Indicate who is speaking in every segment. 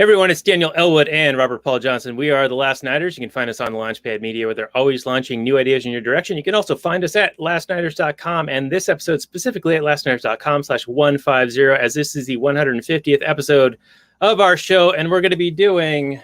Speaker 1: Hey everyone, it's Daniel Elwood and Robert Paul Johnson. We are the Last Nighters. You can find us on Launchpad Media, where they're always launching new ideas in your direction. You can also find us at lastnighters.com, and this episode specifically at lastnighters.com/150, as this is the 150th episode of our show, and we're going to be doing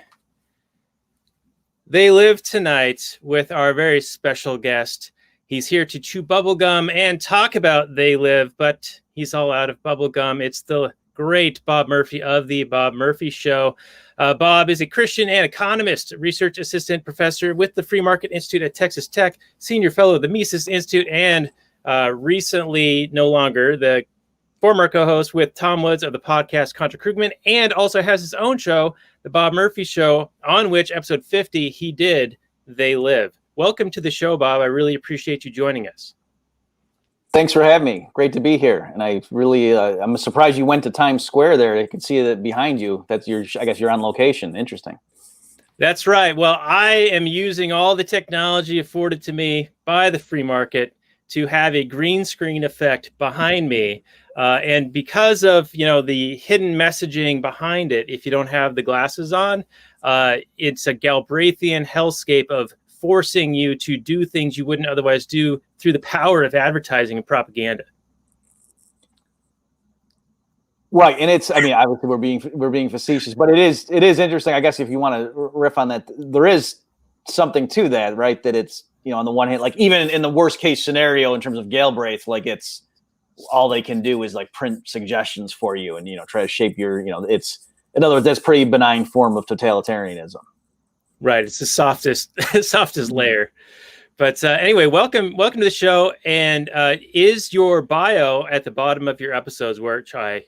Speaker 1: They Live Tonight with our very special guest. He's here to chew bubblegum and talk about They Live, but he's all out of bubblegum. It's the great Bob Murphy of The Bob Murphy Show. Bob is a Christian and economist, research assistant professor with the Free Market Institute at Texas Tech, senior fellow of the Mises Institute, and recently, no longer, the former co-host with Tom Woods of the podcast Contra Krugman, and also has his own show, The Bob Murphy Show, on which episode 50 he did They Live. Welcome to the show, Bob. I really appreciate you joining us.
Speaker 2: Thanks for having me. Great to be here. And I really, I'm surprised you went to Times Square there. I can see that behind you. That's I guess you're on location. Interesting.
Speaker 1: That's right. Well, I am using all the technology afforded to me by the free market to have a green screen effect behind me. And because of, the hidden messaging behind it, if you don't have the glasses on, it's a Galbraithian hellscape of forcing you to do things you wouldn't otherwise do through the power of advertising and propaganda.
Speaker 2: Right, and obviously we're being facetious, but it is interesting. I guess if you want to riff on that, there is something to that, right? That it's on the one hand, like even in the worst case scenario in terms of Galbraith, like it's all they can do is like print suggestions for you and try to shape your it's, in other words, that's pretty benign form of totalitarianism.
Speaker 1: Right, it's the softest layer. But anyway, welcome to the show. And is your bio at the bottom of your episodes, which I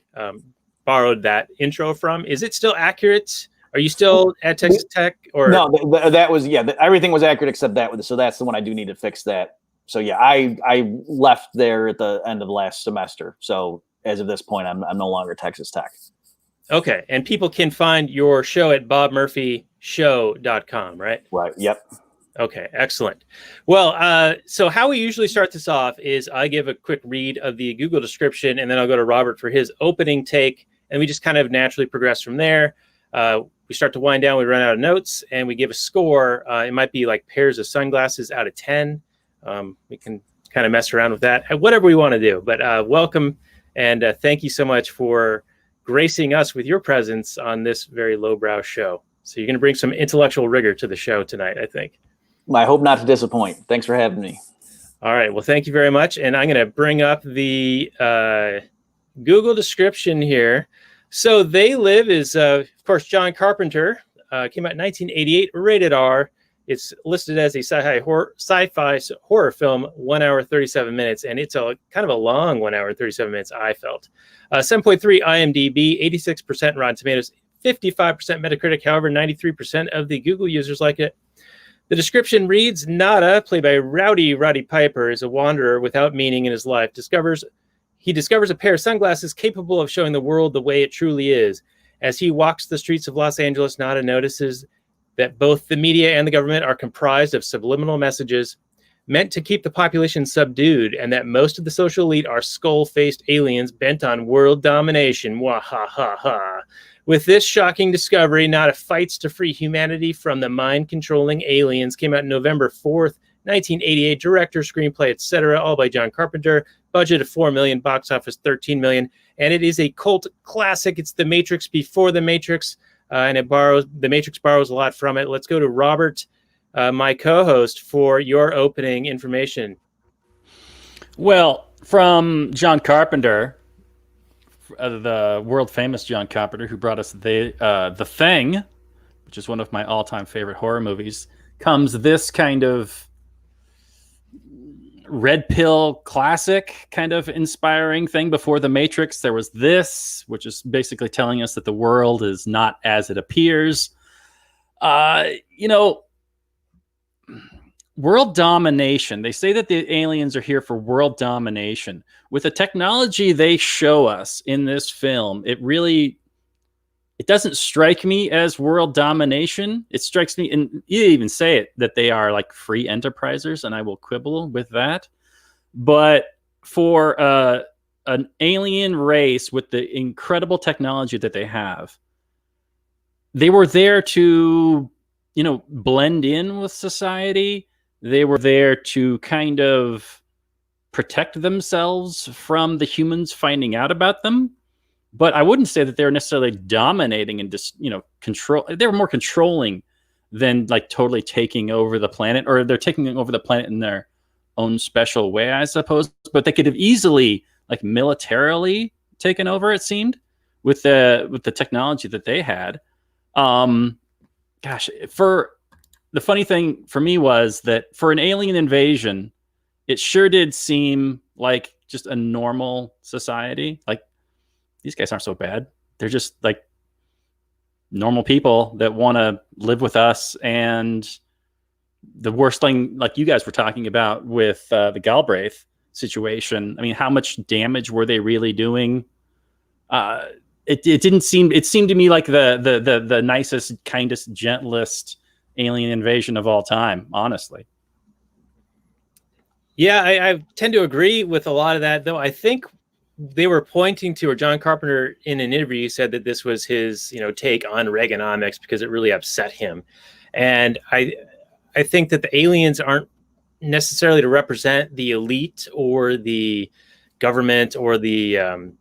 Speaker 1: borrowed that intro from, is it still accurate? Are you still at Texas Tech? Or
Speaker 2: no? That was everything was accurate except that. So that's the one I do need to fix that. So yeah, I left there at the end of last semester. So as of this point, I'm no longer Texas Tech.
Speaker 1: Okay, and people can find your show at bobmurphyshow.com, right?
Speaker 2: Right, yep.
Speaker 1: Okay, excellent. Well, so how we usually start this off is I give a quick read of the Google description, and then I'll go to Robert for his opening take, and we just kind of naturally progress from there. We start to wind down, we run out of notes, and we give a score. It might be like pairs of sunglasses out of 10. We can kind of mess around with that, whatever we want to do. But welcome, and thank you so much for gracing us with your presence on this very lowbrow show. So you're going to bring some intellectual rigor to the show tonight, I think.
Speaker 2: I hope not to disappoint. Thanks for having me.
Speaker 1: All right. Well, thank you very much. And I'm going to bring up the Google description here. So They Live is, of course, John Carpenter. Came out in 1988, rated R. It's listed as a sci-fi horror film, 1 hour, 37 minutes. And it's a kind of a long 1 hour, 37 minutes, I felt. 7.3 IMDb, 86% Rotten Tomatoes, 55% Metacritic. However, 93% of the Google users like it. The description reads, Nada, played by Rowdy Piper, is a wanderer without meaning in his life. He discovers a pair of sunglasses capable of showing the world the way it truly is. As he walks the streets of Los Angeles, Nada notices that both the media and the government are comprised of subliminal messages meant to keep the population subdued, and that most of the social elite are skull-faced aliens bent on world domination. Wahahaha. With this shocking discovery, Nada fights to free humanity from the mind-controlling aliens. Came out November 4th, 1988. Director, screenplay, etc., all by John Carpenter. Budget of $4 million, box office $13 million. And it is a cult classic. It's The Matrix before The Matrix, and The Matrix borrows a lot from it. Let's go to Robert, my co-host, for your opening information.
Speaker 3: Well, from John Carpenter, the world famous John Carpenter, who brought us The Thing, which is one of my all-time favorite horror movies, comes this kind of red pill classic kind of inspiring thing. Before The Matrix, there was this, which is basically telling us that the world is not as it appears. World domination. They say that the aliens are here for world domination. With the technology they show us in this film, it doesn't strike me as world domination. It strikes me, and you even say it, that they are like free enterprisers, and I will quibble with that. But for an alien race with the incredible technology that they have, they were there to, blend in with society. They were there to kind of protect themselves from the humans finding out about them. But I wouldn't say that they're necessarily dominating and just, control. They were more controlling than like totally taking over the planet, or they're taking over the planet in their own special way, I suppose. But they could have easily like militarily taken over, it seemed, with the technology that they had. For the funny thing for me was that for an alien invasion, it sure did seem like just a normal society. Like, these guys aren't so bad. They're just like normal people that want to live with us. And the worst thing, like you guys were talking about with the Galbraith situation, I mean, how much damage were they really doing? It didn't seem. It seemed to me like the nicest, kindest, gentlest alien invasion of all time. Honestly.
Speaker 1: Yeah, I tend to agree with a lot of that, though. I think they were pointing to, or John Carpenter in an interview said that this was his, take on Reaganomics because it really upset him. And I think that the aliens aren't necessarily to represent the elite or the government or the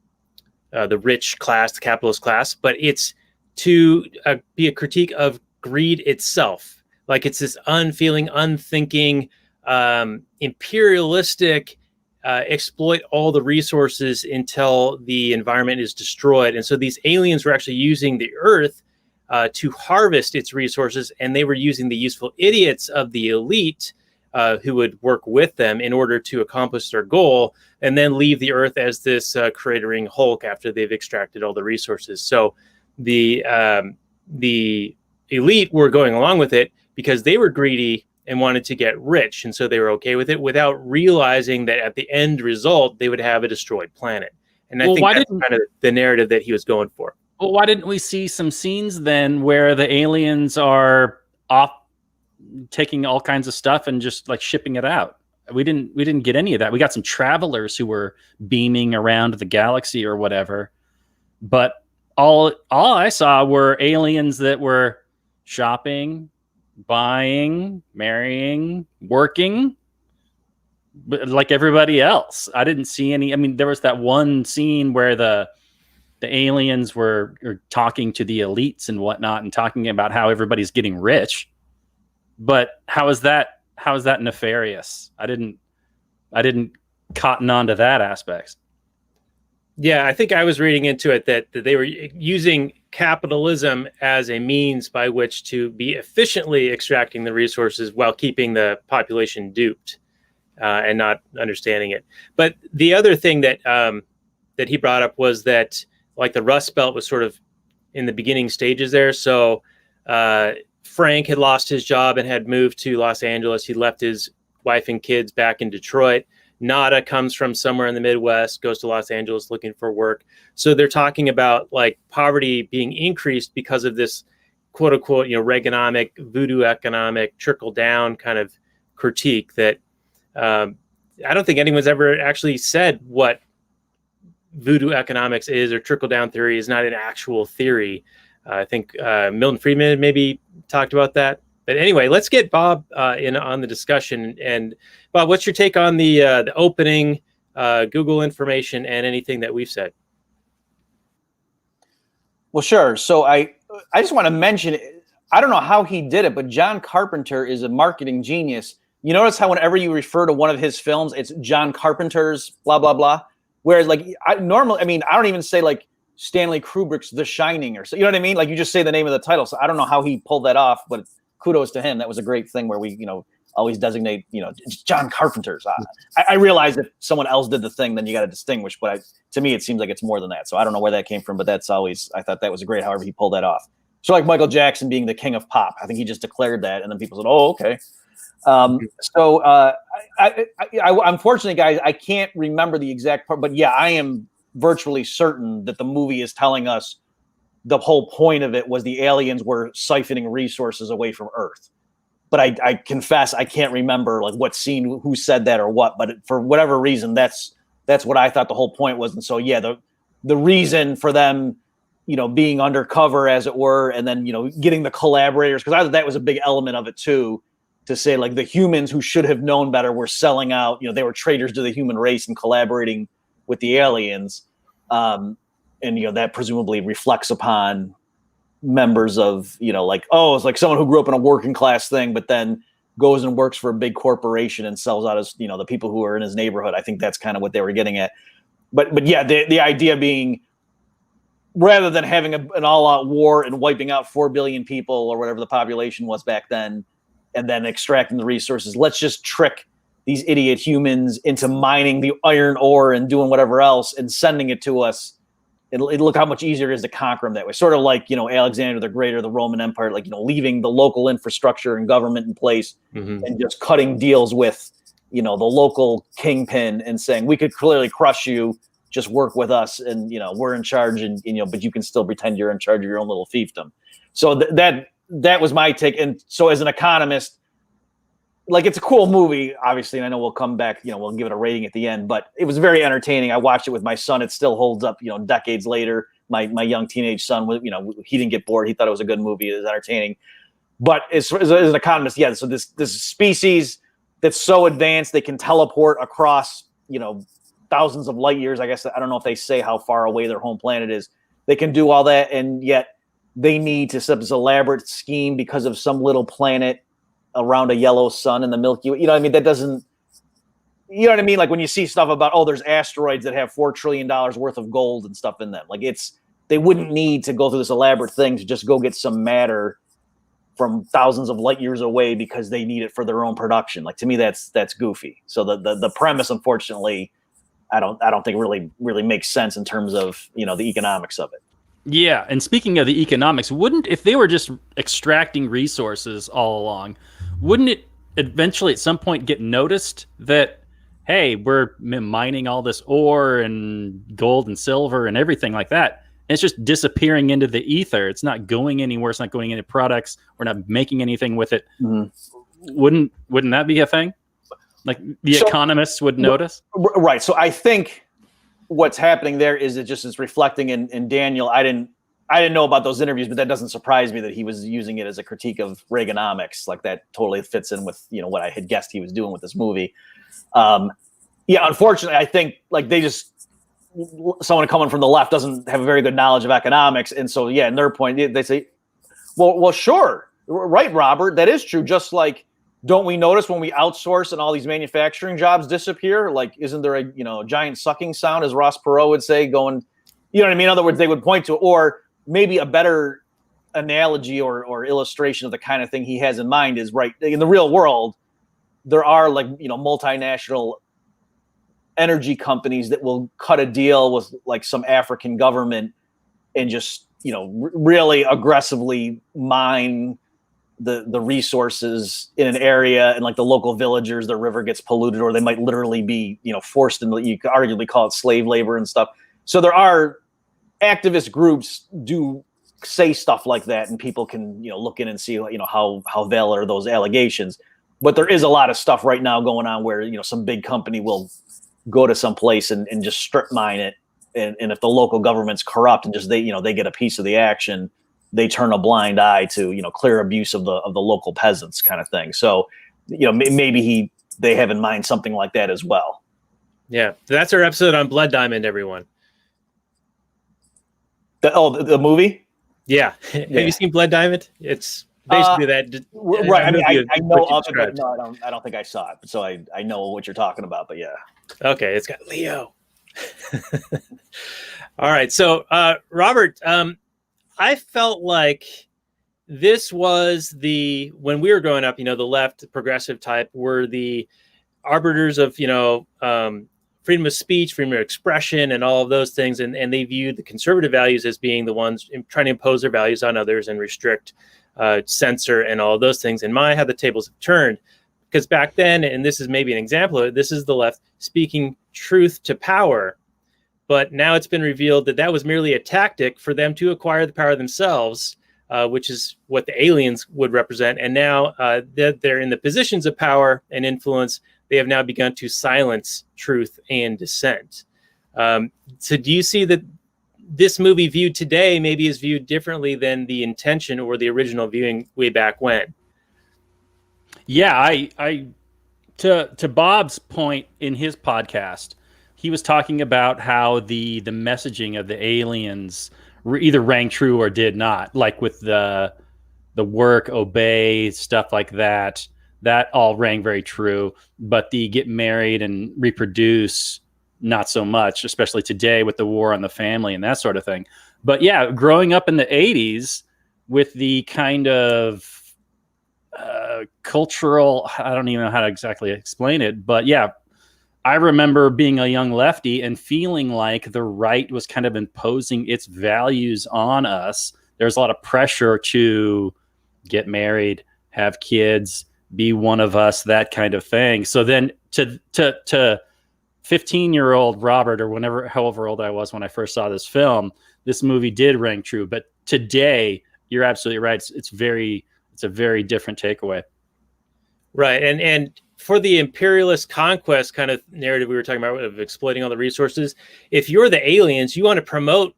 Speaker 1: rich class, the capitalist class, but it's to be a critique of greed itself. Like, it's this unfeeling, unthinking, imperialistic, exploit all the resources until the environment is destroyed. And so these aliens were actually using the Earth to harvest its resources, and they were using the useful idiots of the elite who would work with them in order to accomplish their goal, and then leave the Earth as this cratering hulk after they've extracted all the resources. So the elite were going along with it because they were greedy and wanted to get rich, and so they were okay with it without realizing that at the end result they would have a destroyed planet. And I think that's kind of the narrative that he was going for.
Speaker 3: Well, why didn't we see some scenes then where the aliens are off taking all kinds of stuff and just like shipping it out? We didn't get any of that. We got some travelers who were beaming around the galaxy or whatever, but all I saw were aliens that were shopping, buying, marrying, working, like everybody else. I didn't see any. I mean, there was that one scene where the aliens were talking to the elites and whatnot, and talking about how everybody's getting rich. But how is that nefarious? I didn't cotton on to that aspect.
Speaker 1: Yeah, I think I was reading into it that they were using capitalism as a means by which to be efficiently extracting the resources while keeping the population duped and not understanding it. But the other thing that he brought up was that, like, the Rust Belt was sort of in the beginning stages there. So Frank had lost his job and had moved to Los Angeles. He left his wife and kids back in Detroit. Nada comes from somewhere in the Midwest, goes to Los Angeles looking for work. So they're talking about like poverty being increased because of this quote unquote, Reaganomic, voodoo economic, trickle down kind of critique that I don't think anyone's ever actually said what voodoo economics is, or trickle down theory is not an actual theory. I think Milton Friedman maybe talked about that. But anyway, let's get Bob in on the discussion. And Bob, what's your take on the opening, Google information, and anything that we've said?
Speaker 2: Well, sure. So I just want to mention, I don't know how he did it, but John Carpenter is a marketing genius. You notice how whenever you refer to one of his films, it's John Carpenter's blah, blah, blah. Whereas like I don't even say like Stanley Kubrick's The Shining or so, you know what I mean? Like, you just say the name of the title. So I don't know how he pulled that off, but kudos to him. That was a great thing where we, always designate, it's John Carpenter's. I realize if someone else did the thing, then you got to distinguish. But to me, it seems like it's more than that. So I don't know where that came from, but I thought that was great. However, he pulled that off. So like Michael Jackson being the king of pop, I think he just declared that, and then people said, "Oh, okay." Unfortunately, guys, I can't remember the exact part, but yeah, I am virtually certain that the movie is telling us the whole point of it was the aliens were siphoning resources away from Earth. But I confess I can't remember like what scene, who said that or what. But for whatever reason, that's what I thought the whole point was. And so yeah, the reason for them, being undercover, as it were, and then, getting the collaborators, because I thought that was a big element of it too, to say like the humans who should have known better were selling out, they were traitors to the human race and collaborating with the aliens. And, that presumably reflects upon members of, it's like someone who grew up in a working class thing, but then goes and works for a big corporation and sells out his, the people who are in his neighborhood. I think that's kind of what they were getting at. But yeah, the idea being, rather than having an all-out war and wiping out 4 billion people or whatever the population was back then, and then extracting the resources, let's just trick these idiot humans into mining the iron ore and doing whatever else and sending it to us. And look how much easier it is to conquer them that way. Sort of like, Alexander the Great or the Roman Empire, like, leaving the local infrastructure and government in place and just cutting deals with, the local kingpin and saying, we could clearly crush you. Just work with us, and we're in charge, and but you can still pretend you're in charge of your own little fiefdom. So that was my take. And so, as an economist, like, it's a cool movie, obviously, and I know we'll come back, we'll give it a rating at the end, but it was very entertaining. I watched it with my son. It still holds up, decades later. My young teenage son was, he didn't get bored. He thought it was a good movie. It was entertaining. But as an economist, yeah. So this species that's so advanced, they can teleport across, thousands of light years. I guess, I don't know if they say how far away their home planet is. They can do all that, and yet they need to set up this elaborate scheme because of some little planet around a yellow sun in the Milky Way. That doesn't, like when you see stuff about, there's asteroids that have $4 trillion worth of gold and stuff in them. Like, they wouldn't need to go through this elaborate thing to just go get some matter from thousands of light years away because they need it for their own production. Like, to me, that's goofy. So the premise, unfortunately, I don't think really makes sense in terms of, the economics of it.
Speaker 3: Yeah. And speaking of the economics, if they were just extracting resources all along, wouldn't it eventually at some point get noticed that, hey, we're mining all this ore and gold and silver and everything like that, and it's just disappearing into the ether? It's not going anywhere. It's not going into products. We're not making anything with it. Mm-hmm. Wouldn't that be a thing? Like, the economists would notice?
Speaker 2: Right. So I think what's happening there is it just is reflecting in Daniel. I didn't know about those interviews, but that doesn't surprise me that he was using it as a critique of Reaganomics. Like, that totally fits in with, what I had guessed he was doing with this movie. Unfortunately, I think, like, someone coming from the left doesn't have a very good knowledge of economics. And so, in their point, they say, well, sure. Right, Robert. That is true. Just like, don't we notice when we outsource and all these manufacturing jobs disappear? Like, isn't there a giant sucking sound, as Ross Perot would say, going, you know what I mean? In other words, they would point to, or maybe a better analogy or illustration of the kind of thing he has in mind is, right, in the real world, there are, like, multinational energy companies that will cut a deal with, like, some African government and just, really aggressively mine the resources in an area, and, like, the local villagers, their river gets polluted, or they might literally be, forced into, you could arguably call it slave labor and stuff. So there are activist groups do say stuff like that, and people can, look in and see, how valid are those allegations. But there is a lot of stuff right now going on where, some big company will go to some place and just strip mine it. And if the local government's corrupt and just they get a piece of the action, they turn a blind eye to, clear abuse of the local peasants, kind of thing. So, maybe they have in mind something like that as well.
Speaker 1: Yeah. That's our episode on Blood Diamond, everyone.
Speaker 2: The movie?
Speaker 1: Yeah. Have you seen Blood Diamond? It's basically that.
Speaker 2: Right. I mean, I know of it, but no, I don't think I saw it. So I know what you're talking about, but yeah.
Speaker 1: Okay. It's got Leo. All right. So, Robert, I felt like this was when we were growing up, the left progressive type were the arbiters of, freedom of speech, freedom of expression, and all of those things. And they viewed the conservative values as being the ones trying to impose their values on others and restrict, censor, and all of those things. And how the tables have turned, because back then, and this is maybe an example of it, this is the left speaking truth to power. But now it's been revealed that was merely a tactic for them to acquire the power themselves, which is what the aliens would represent. And now that they're in the positions of power and influence, they have now begun to silence truth and dissent. So do you see that this movie viewed today maybe is viewed differently than the intention or the original viewing way back when.
Speaker 3: Yeah, I to Bob's point in his podcast, he was talking about how the messaging of the aliens either rang true or did not, like with the work, obey, stuff like that. That all rang very true, but the get married and reproduce, not so much, especially today with the war on the family and that sort of thing. But yeah, growing up in the 80s with the kind of cultural, I don't even know how to exactly explain it, but yeah, I remember being a young lefty and feeling like the right was kind of imposing its values on us. There's a lot of pressure to get married, have kids, be one of us, that kind of thing. So then to 15-year-old Robert, or however old I was when I first saw this film, this movie did ring true. But today, you're absolutely right. It's a very different takeaway.
Speaker 1: Right. And for the imperialist conquest kind of narrative we were talking about of exploiting all the resources, if you're the aliens, you want to promote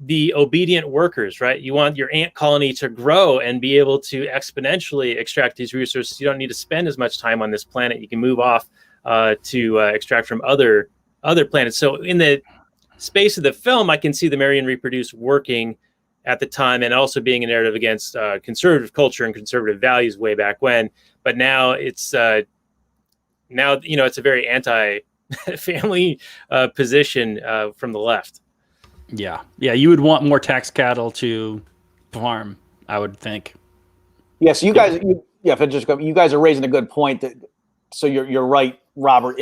Speaker 1: the obedient workers, right? You want your ant colony to grow and be able to exponentially extract these resources. You don't need to spend as much time on this planet. You can move off to extract from other planets. So in the space of the film, I can see the marry and reproduce working at the time, and also being a narrative against conservative culture and conservative values way back when. But now it's it's a very anti-family position from the left.
Speaker 3: Yeah, you would want more tax cattle to farm, I would think.
Speaker 2: Yeah, so you guys, you guys are raising a good point. So you're right, Robert.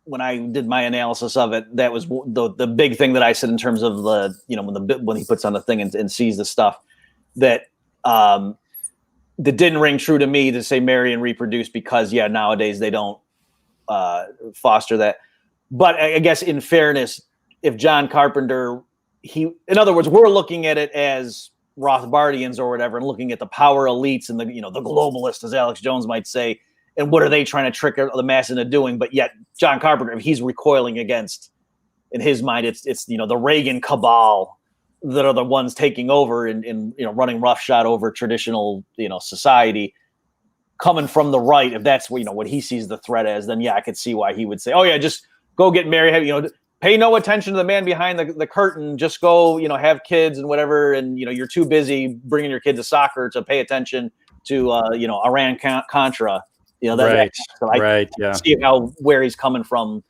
Speaker 2: When I did my analysis of it, that was the big thing that I said in terms of when he puts on the thing and sees the stuff that didn't ring true to me to say marry and reproduce, because nowadays they don't foster that. But I guess in fairness, if John Carpenter, in other words, we're looking at it as Rothbardians or whatever, and looking at the power elites and the globalists, as Alex Jones might say. And what are they trying to trick the mass into doing? But yet, John Carpenter, if he's recoiling against, in his mind, it's the Reagan cabal that are the ones taking over and running roughshod over traditional society, coming from the right. If that's what he sees the threat as, then I could see why he would say, "Oh yeah, just go get married. Pay no attention to the man behind the curtain. Just go, have kids and whatever. And you're too busy bringing your kids to soccer to pay attention to Iran Contra."
Speaker 3: Right.
Speaker 2: See where he's coming from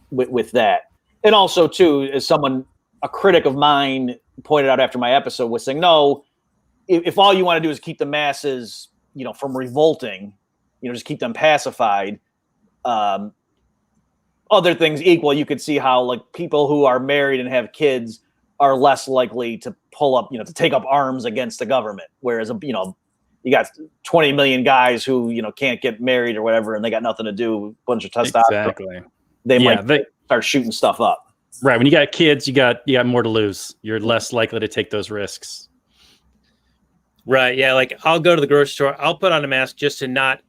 Speaker 2: with that. And also, too, as a critic of mine pointed out after my episode, was saying, no, if all you want to do is keep the masses, from revolting, just keep them pacified, other things equal, you could see how people who are married and have kids are less likely to pull up, to take up arms against the government. Whereas, you got 20 million guys who, can't get married or whatever, and they got nothing to do, a bunch of testosterone.
Speaker 3: Exactly.
Speaker 2: They might start shooting stuff up.
Speaker 3: Right. When you got kids, you got more to lose. You're less likely to take those risks.
Speaker 1: Right. Yeah. I'll go to the grocery store. I'll put on a mask just to not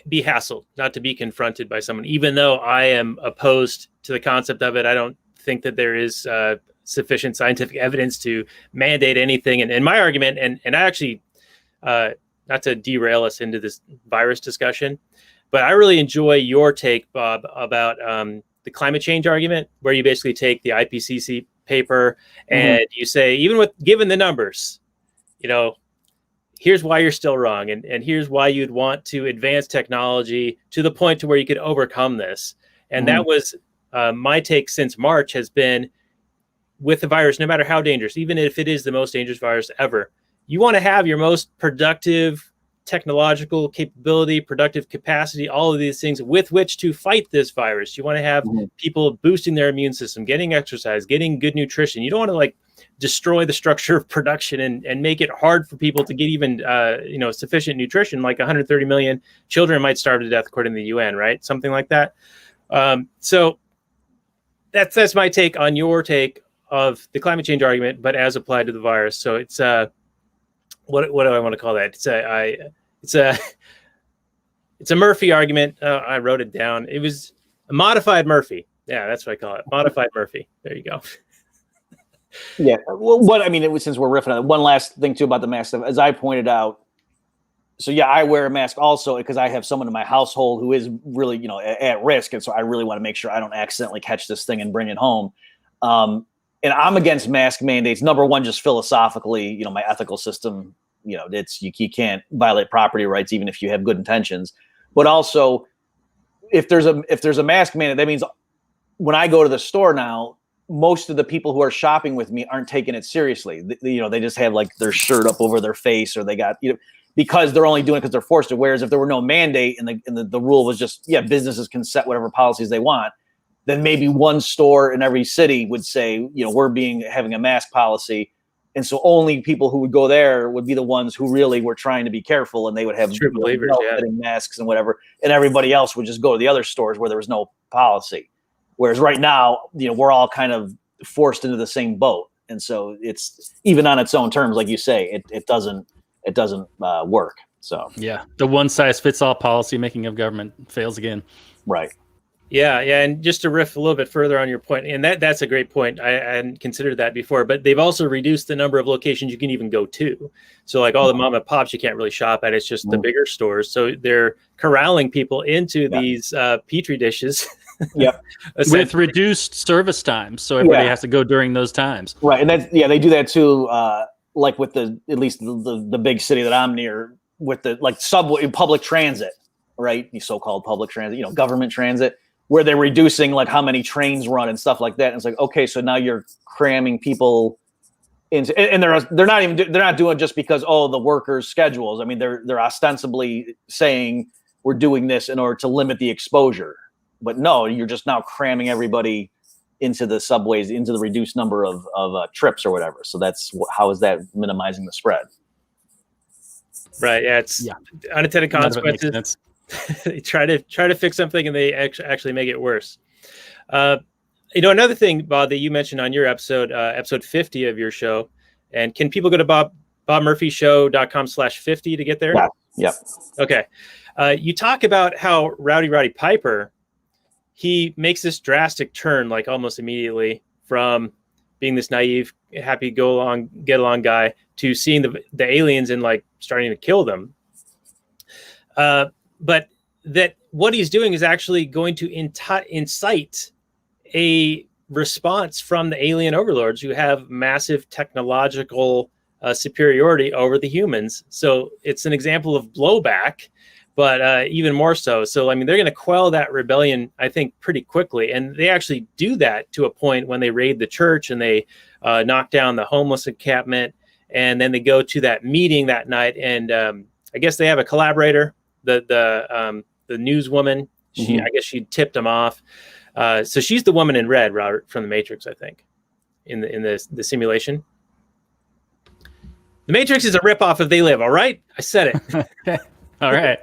Speaker 1: be hassled, not to be confronted by someone, even though I am opposed to the concept of it. I don't think that there is sufficient scientific evidence to mandate anything. And my argument, and I actually, not to derail us into this virus discussion, but I really enjoy your take, Bob, about the climate change argument, where you basically take the IPCC paper and you say, given the numbers, here's why you're still wrong. And here's why you'd want to advance technology to the point to where you could overcome this. And that was my take since March, has been, with the virus, no matter how dangerous, even if it is the most dangerous virus ever, you want to have your most productive technological capability, productive capacity, all of these things with which to fight this virus. You want to have people boosting their immune system, getting exercise, getting good nutrition. You don't want to destroy the structure of production and make it hard for people to get even sufficient nutrition. 130 million children might starve to death according to the UN, right? Something like that. So that's my take on your take of the climate change argument, but as applied to the virus. So it's what do I want to call that? It's a Murphy argument. I wrote it down. It was a modified Murphy. Yeah, that's what I call it. Modified Murphy. There you go.
Speaker 2: Yeah. Well, what I mean, since we're riffing on it, one last thing too about the mask stuff, as I pointed out. So yeah, I wear a mask also because I have someone in my household who is really, at risk, and so I really want to make sure I don't accidentally catch this thing and bring it home. And I'm against mask mandates. Number one, just philosophically, my ethical system, you can't violate property rights even if you have good intentions. But also, if there's a mask mandate, that means when I go to the store now, most of the people who are shopping with me aren't taking it seriously. They just have like their shirt up over their face, or they got because they're only doing it because they're forced to. Whereas if there were no mandate and the rule was just businesses can set whatever policies they want, then maybe one store in every city would say, we're having a mask policy. And so only people who would go there would be the ones who really were trying to be careful, and they would have
Speaker 1: true believers,
Speaker 2: masks and whatever. And everybody else would just go to the other stores where there was no policy. Whereas right now, we're all kind of forced into the same boat. And so it's even on its own terms, like you say, it doesn't work. So
Speaker 3: yeah, the one size fits all policy making of government fails again.
Speaker 2: Right.
Speaker 1: Yeah, and just to riff a little bit further on your point, and that's a great point. I hadn't considered that before, but they've also reduced the number of locations you can even go to. So like all the mom and pops you can't really shop at. It's just the bigger stores. So they're corralling people into these petri dishes.
Speaker 2: Yep.
Speaker 3: With reduced service times, so everybody has to go during those times.
Speaker 2: Right, and they do that too. Like with at least the big city that I'm near, with the subway, public transit, right? The so-called public transit, government transit, where they're reducing like how many trains run and stuff like that. And it's like, okay, so now you're cramming people into, and they're not doing it just because the workers' schedules. I mean, they're ostensibly saying we're doing this in order to limit the exposure. But no, you're just now cramming everybody into the subways, into the reduced number of trips or whatever. So how is that minimizing the spread?
Speaker 1: Right. Yeah. It's unintended consequences. They try to fix something and they actually make it worse. Another thing, Bob, that you mentioned on your episode 50 of your show, and can people go to bobmurphyshow.com/50 to get there?
Speaker 2: Yeah. Yep.
Speaker 1: Okay. You talk about how Rowdy Piper, he makes this drastic turn, like almost immediately, from being this naive, happy, get along guy to seeing the aliens and like starting to kill them. But that what he's doing is actually going to incite a response from the alien overlords who have massive technological superiority over the humans. So it's an example of blowback, but even more so. So, I mean, they're going to quell that rebellion, I think, pretty quickly. And they actually do that to a point when they raid the church and they knock down the homeless encampment. And then they go to that meeting that night. And I guess they have a collaborator, the newswoman. I guess she tipped him off. So she's the woman in red, Robert, from the Matrix, I think, in the simulation. The Matrix is a ripoff of They Live. All right, I said it.
Speaker 3: All right.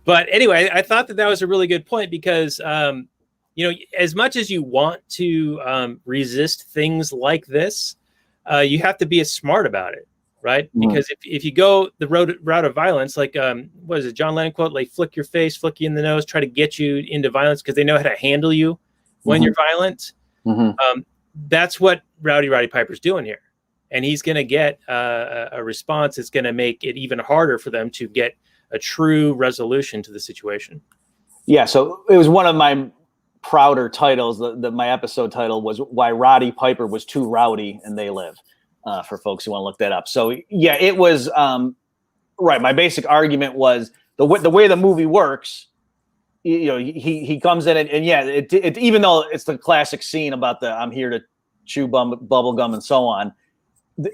Speaker 1: But anyway, I thought that was a really good point because, as much as you want to resist things like this, you have to be smart about it, right? Mm-hmm. Because if you go the route of violence, like, what is it, John Lennon quote, like flick your face, flick you in the nose, try to get you into violence because they know how to handle you when you're violent. Mm-hmm. That's what Rowdy Piper's doing here. And he's going to get a response that's going to make it even harder for them to get a true resolution to the situation. Yeah, so it was one of my prouder titles. My episode title was "Why Rowdy Piper Was Too Rowdy and They Live," for folks who want to look that up. So yeah, it was right. My basic argument was the way the movie works. He comes in and it even though it's the classic scene about I'm here to chew bubble gum and so on.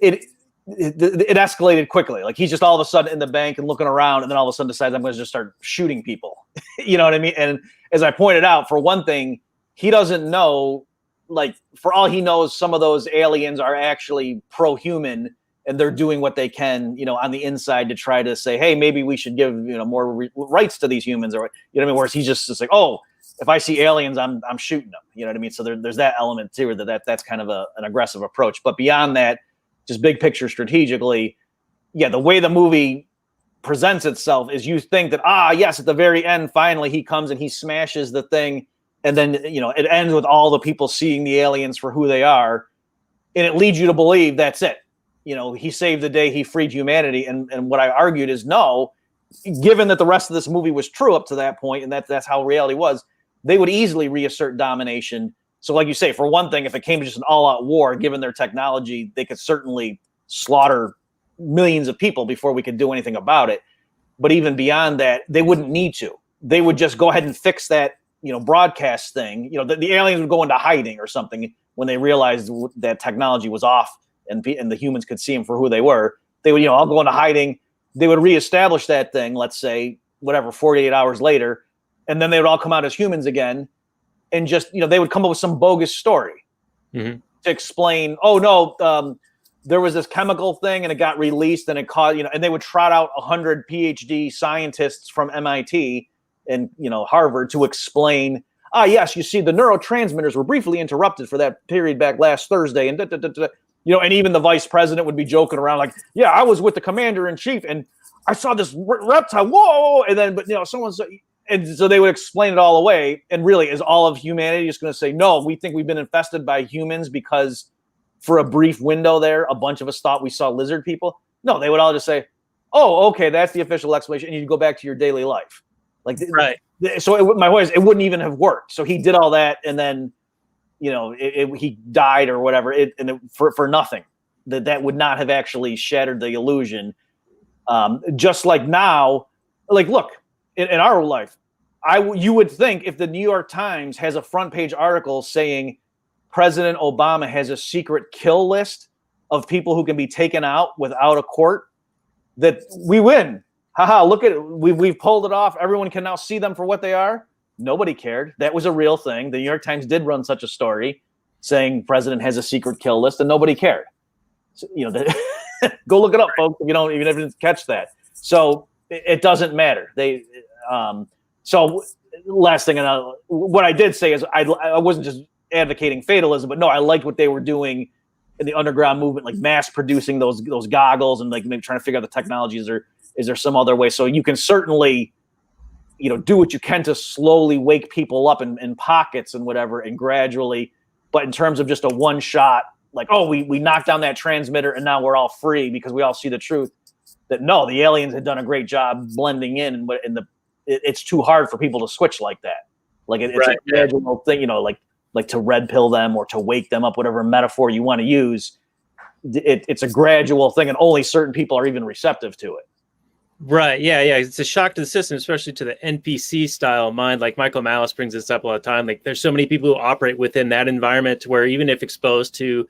Speaker 1: It escalated quickly. Like he's just all of a sudden in the bank and looking around, and then all of a sudden decides I'm going to just start shooting people. You know what I mean? And as I pointed out, for one thing, he doesn't know. Like for all he knows, some of those aliens are actually pro-human, and they're doing what they can, on the inside to try to say, hey, maybe we should give more rights to these humans, or what I mean. Whereas he's just like, oh, if I see aliens, I'm shooting them. You know what I mean? So there's that element too, that's kind of an aggressive approach. But beyond that, just big picture strategically, the way the movie presents itself is you think that, yes, at the very end, finally he comes and he smashes the thing. And then, it ends with all the people seeing the aliens for who they are.
Speaker 2: and it leads you to believe that's it. He saved the day, he freed humanity. And what I argued is no, given that the rest of this movie was true up to that point, and that's how reality was, they would easily reassert domination. So like you say, for one thing, if it came to just an all-out war, given their technology, they could certainly slaughter millions of people before we could do anything about it. But even beyond that, they wouldn't need to. They would just go ahead and fix that, broadcast thing. The aliens would go into hiding or something when they realized that technology was off and the humans could see them for who they were. They would, all go into hiding. They would reestablish that thing, let's say, 48 hours later, and then they would all come out as humans again, and just, they would come up with some bogus story to explain, oh no, there was this chemical thing and it got released and it caused, and they would trot out 100 PhD scientists from MIT and, Harvard to explain, yes, you see, the neurotransmitters were briefly interrupted for that period back last Thursday. And, and even the vice president would be joking around like, yeah, I was with the commander in chief and I saw this reptile. Whoa. And then, but and so they would explain it all away. And really, is all of humanity just going to say, no, we think we've been infested by humans because for a brief window there, a bunch of us thought we saw lizard people? No, they would all just say, oh, okay, that's the official explanation. And you go back to your daily life. Like,
Speaker 1: right.
Speaker 2: So my point is, it wouldn't even have worked. So he did all that. And then, he died or whatever, for nothing. That would not have actually shattered the illusion. Just like now, like, look, in our life, you would think if the New York Times has a front page article saying President Obama has a secret kill list of people who can be taken out without a court, that we win. Haha, look at it. We've pulled it off. Everyone can now see them for what they are. Nobody cared. That was a real thing. The New York Times did run such a story saying president has a secret kill list, and nobody cared. So, go look it up, folks, if you didn't catch that. So it doesn't matter. So last thing, and what I did say is I wasn't just advocating fatalism, but no, I liked what they were doing in the underground movement, like mass producing those goggles and like maybe trying to figure out the technologies, or is there some other way? So you can certainly, do what you can to slowly wake people up in pockets and whatever, and gradually, but in terms of just a one shot, like, oh, we knocked down that transmitter and now we're all free because we all see the truth, that no, the aliens had done a great job blending in, and it's too hard for people to switch like that. Like it's right, a gradual thing, like to red pill them or to wake them up, whatever metaphor you want to use. It's a gradual thing, and only certain people are even receptive to it.
Speaker 1: Right. Yeah. It's a shock to the system, especially to the NPC style mind. Like Michael Malice brings this up all the time. Like there's so many people who operate within that environment where even if exposed to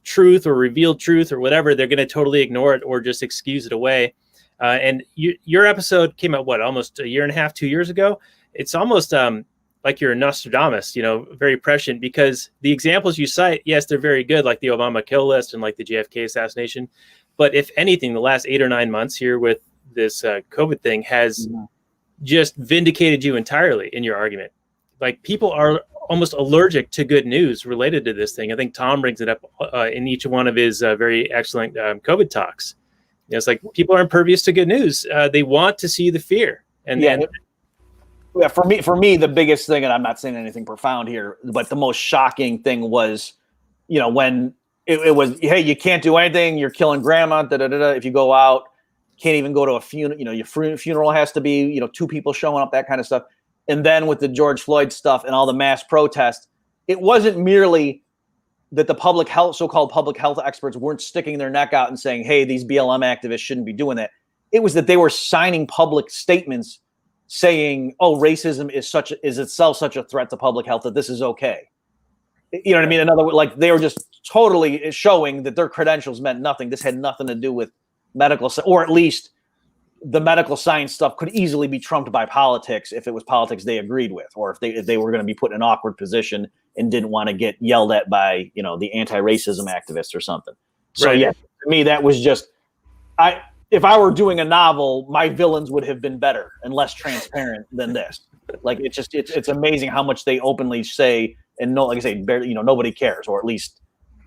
Speaker 1: truth or revealed truth or whatever, they're going to totally ignore it or just excuse it away. And your episode came out, almost a year and a half, 2 years ago. It's almost like you're a Nostradamus, very prescient, because the examples you cite, yes, they're very good, like the Obama kill list and like the JFK assassination. But if anything, the last 8 or 9 months here with this COVID thing has just vindicated you entirely in your argument. Like people are almost allergic to good news related to this thing. I think Tom brings it up in each one of his very excellent COVID talks. It's like people are impervious to good news. They want to see the fear. And then
Speaker 2: for me, the biggest thing, and I'm not saying anything profound here, but the most shocking thing was, when it was, hey, you can't do anything. You're killing grandma. If you go out, can't even go to a funeral. Your funeral has to be, 2 people showing up, that kind of stuff. And then with the George Floyd stuff and all the mass protests, it wasn't merely that the so-called public health experts weren't sticking their neck out and saying, hey, these BLM activists shouldn't be doing that. It was that they were signing public statements saying, oh, racism is itself such a threat to public health that this is okay. You know what I mean? In other words, like they were just totally showing that their credentials meant nothing. This had nothing to do with medical, or at least the medical science stuff could easily be trumped by politics if it was politics they agreed with, or if they were going to be put in an awkward position and didn't want to get yelled at by, the anti-racism activists or something. So right. Yeah, to me, that was just, if I were doing a novel, my villains would have been better and less transparent than this. Like it's amazing how much they openly say, and no, like I say, barely, nobody cares, or at least,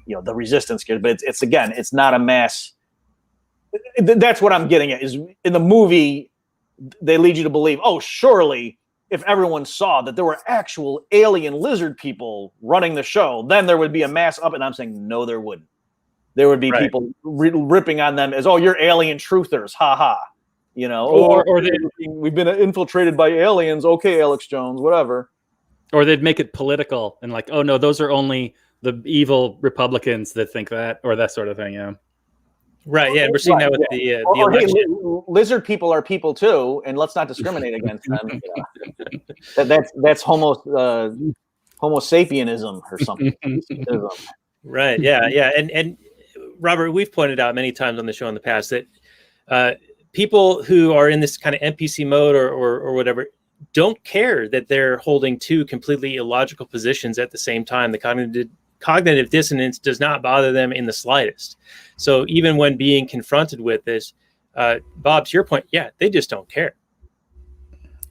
Speaker 2: the resistance cares. But it's not a mass. That's what I'm getting at. Is in the movie, they lead you to believe, oh, surely if everyone saw that there were actual alien lizard people running the show, then there would be a mass up. And I'm saying, no, there wouldn't. there would be
Speaker 1: Right.
Speaker 2: people ripping on them as, oh, you're alien truthers, ha ha. You know,
Speaker 3: Or
Speaker 2: we've been infiltrated by aliens. Okay, Alex Jones, whatever.
Speaker 3: Or they'd make it political and like, oh no, those are only the evil Republicans that think that, or that sort of thing. Yeah.
Speaker 1: Right. Yeah. And we're seeing that with the
Speaker 2: Or, hey,
Speaker 1: election.
Speaker 2: lizard people are people too, and let's not discriminate against them. That's Homo sapienism or something.
Speaker 1: Right. Yeah. Yeah. And Robert, we've pointed out many times on the show in the past that people who are in this kind of NPC mode or whatever don't care that they're holding two completely illogical positions at the same time. The cognitive dissonance does not bother them in the slightest. So even when being confronted with this, Bob, to your point, yeah, they just don't care.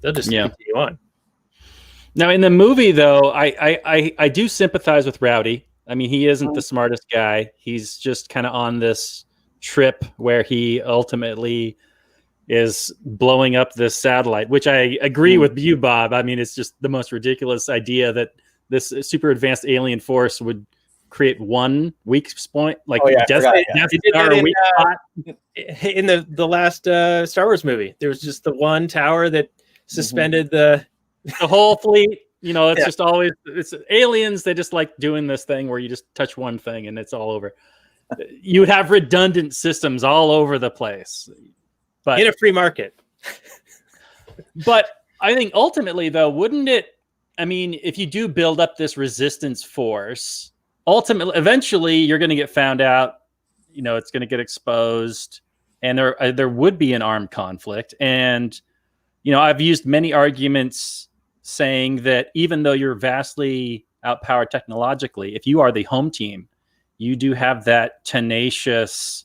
Speaker 1: They'll just continue on.
Speaker 3: Now in the movie, though, I do sympathize with Rowdy. I mean, he isn't the smartest guy. He's just kind of on this trip where he ultimately is blowing up this satellite, which I agree with you, Bob. I mean, it's just the most ridiculous idea that this super advanced alien force would create one weak point, like
Speaker 1: in the last Star Wars movie. There was just the one tower that suspended the
Speaker 3: whole fleet. You know, it's just always it's aliens. They just like doing this thing where you just touch one thing and it's all over. You would have redundant systems all over the place. But
Speaker 1: in a free market.
Speaker 3: But I think ultimately, though, wouldn't it? I mean, if you do build up this resistance force, ultimately, eventually, you're going to get found out. You know, it's going to get exposed, and there would be an armed conflict. And you know, I've used many arguments saying that even though you're vastly outpowered technologically, if you are the home team, you do have that tenacious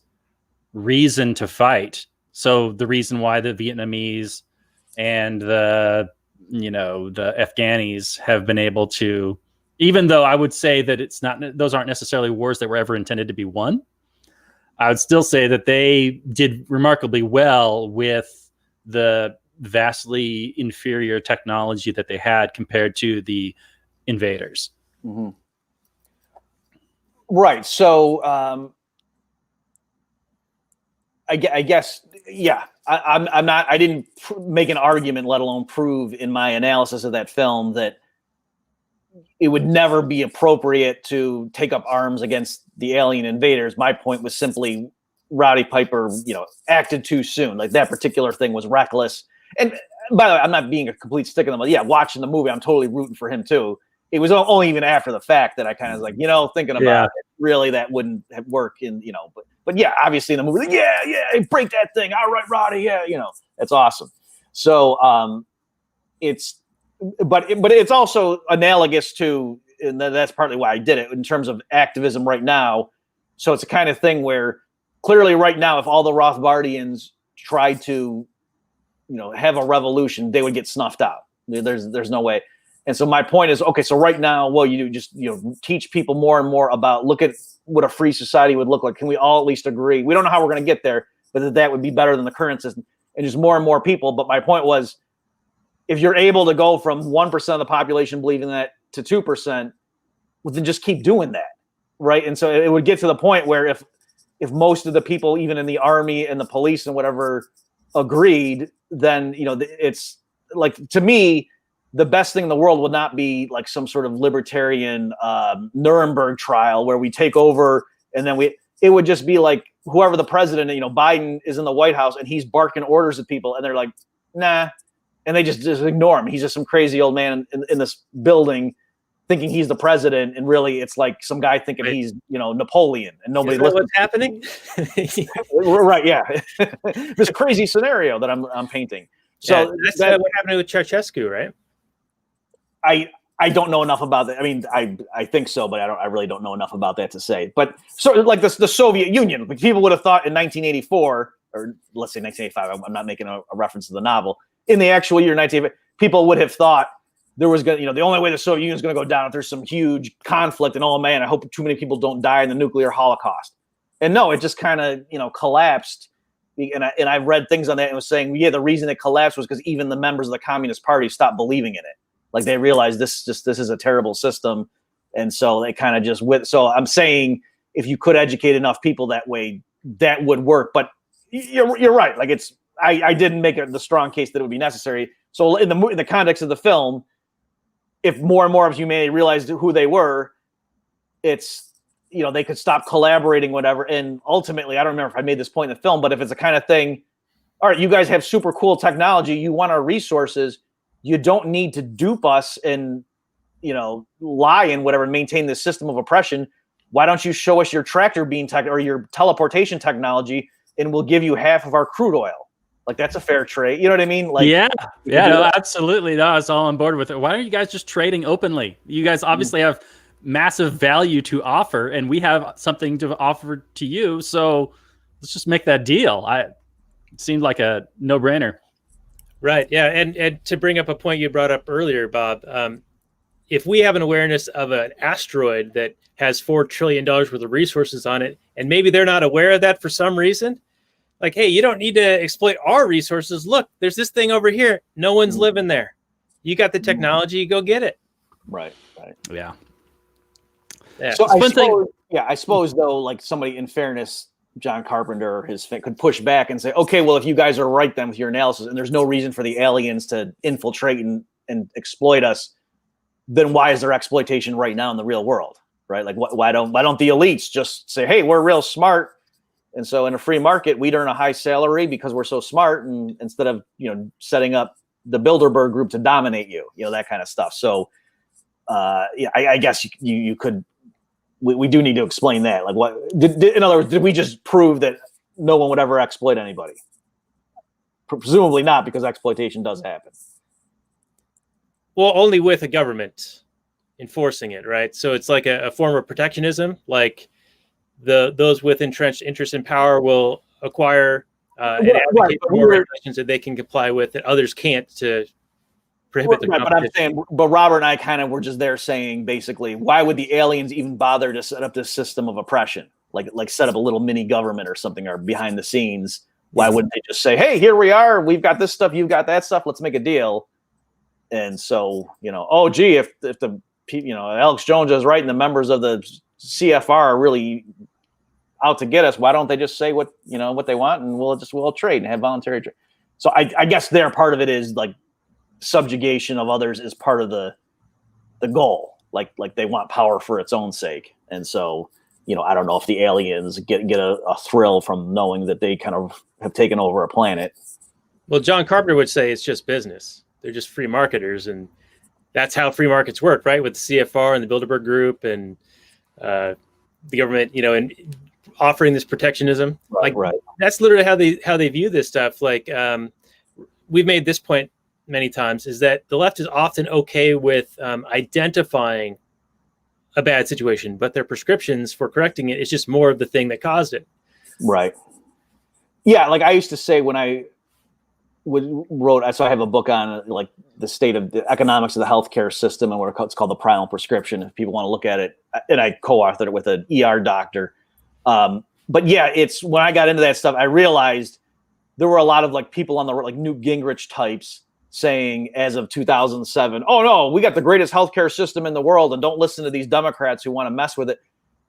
Speaker 3: reason to fight. So the reason why the Vietnamese and the Afghanis have been able to, even though I would say that those aren't necessarily wars that were ever intended to be won, I would still say that they did remarkably well with the vastly inferior technology that they had compared to the invaders.
Speaker 2: Mm-hmm. Right. So, I guess, yeah, I'm not, I didn't make an argument, let alone prove in my analysis of that film that it would never be appropriate to take up arms against the alien invaders. My point was simply Rowdy Piper, acted too soon. Like that particular thing was reckless. And by the way, I'm not being a complete stick in the mud. Yeah, watching the movie, I'm totally rooting for him too. It was only even after the fact that I kind of was like, thinking about it, really that wouldn't work in, but yeah, obviously in the movie, like, break that thing. All right, Roddy. Yeah. That's awesome. So, but it's also analogous to, and that's partly why I did it in terms of activism right now. So it's a kind of thing where clearly right now, if all the Rothbardians tried to, have a revolution, they would get snuffed out. There's no way. And so my point is, okay, so right now, well, you just, teach people more and more about, look at what a free society would look like. Can we all at least agree? We don't know how we're going to get there, but that would be better than the current system. And just more and more people. But my point was, if you're able to go from 1% of the population believing that to 2%, well, then just keep doing that. Right. And so it would get to the point where if most of the people, even in the army and the police and whatever, agreed, then, it's like, to me, the best thing in the world would not be like some sort of libertarian Nuremberg trial where we take over and then it would just be like whoever the president, Biden is in the White House and he's barking orders at people and they're like, nah. And they just ignore him. He's just some crazy old man in this building thinking he's the president. And really it's like some guy thinking he's, Napoleon and nobody listens.
Speaker 1: What's happening?
Speaker 2: Right. Yeah. This crazy scenario that I'm painting. So
Speaker 1: that's what happened with Ceausescu, right?
Speaker 2: I don't know enough about that. I mean, I think so, but I really don't know enough about that to say. But so like the Soviet Union, like people would have thought in 1984, or let's say 1985, I'm not making a reference to the novel. In the actual year 1985, people would have thought there was going to, the only way the Soviet Union is going to go down if there's some huge conflict and, oh man, I hope too many people don't die in the nuclear holocaust. And no, it just kind of, collapsed. And I've read things on that and was saying, the reason it collapsed was because even the members of the Communist Party stopped believing in it. Like they realized this is a terrible system. And so they kind of just so I'm saying if you could educate enough people that way, that would work. But you're right. Like I didn't make the strong case that it would be necessary. So in the context of the film, if more and more of humanity realized who they were, it's, they could stop collaborating, whatever. And ultimately, I don't remember if I made this point in the film, but if it's the kind of thing, all right, you guys have super cool technology, you want our resources, you don't need to dupe us and, lie and whatever, and maintain this system of oppression. Why don't you show us your tractor beam tech or your teleportation technology, and we'll give you half of our crude oil? Like, that's a fair trade. You know what I mean? Like,
Speaker 3: no, absolutely. No, I was all on board with it. Why are you guys just trading openly? You guys obviously have massive value to offer, and we have something to offer to you. So let's just make that deal. It seemed like a no-brainer.
Speaker 1: Right. Yeah. And to bring up a point you brought up earlier, Bob, if we have an awareness of an asteroid that has $4 trillion worth of resources on it, and maybe they're not aware of that for some reason, like, hey, you don't need to exploit our resources. Look, there's this thing over here. No one's living there. You got the technology, go get it.
Speaker 2: Right.
Speaker 3: Yeah.
Speaker 2: So I suppose though, like, somebody, in fairness, John Carpenter, could push back and say, okay, well, if you guys are right then with your analysis, and there's no reason for the aliens to infiltrate and exploit us, then why is there exploitation right now in the real world? Right? Like, why don't the elites just say, hey, we're real smart, and so in a free market, we'd earn a high salary because we're so smart, and instead of setting up the Bilderberg group to dominate you, that kind of stuff. So I guess you could. We do need to explain that. Like, what in other words, did we just prove that no one would ever exploit anybody? Presumably not, because exploitation does happen.
Speaker 1: Well, only with a government enforcing it, right? So it's like a form of protectionism. Like, those with entrenched interest in power will acquire and advocate for more regulations that they can comply with that others can't, to prohibit the competition.
Speaker 2: But I'm saying, but Robert and I kind of were just there saying, basically, why would the aliens even bother to set up this system of oppression? Like set up a little mini government or something, or behind the scenes. Why wouldn't they just say, hey, here we are, we've got this stuff, you've got that stuff, let's make a deal? And so, oh, gee, if the Alex Jones is right and the members of the CFR are really out to get us, why don't they just say what they want, and we'll trade and have voluntary trade? So I guess their part of it is like subjugation of others is part of the goal. Like they want power for its own sake. And so, I don't know if the aliens get a thrill from knowing that they kind of have taken over a planet.
Speaker 1: Well, John Carpenter would say it's just business. They're just free marketers, and that's how free markets work, right? With the CFR and the Bilderberg Group and the government, and offering this protectionism. Right. That's literally how they view this stuff. Like, we've made this point many times, is that the left is often okay with identifying a bad situation, but their prescriptions for correcting it is just more of the thing that caused it.
Speaker 2: Right. Yeah. Like I used to say when I wrote, so I have a book on like the state of the economics of the healthcare system, and it's called The Primal Prescription, if people want to look at it. And I co-authored it with an ER doctor. But yeah, it's when I got into that stuff, I realized there were a lot of like people on the like Newt Gingrich types saying, as of 2007, oh no, we got the greatest healthcare system in the world, and don't listen to these Democrats who want to mess with it.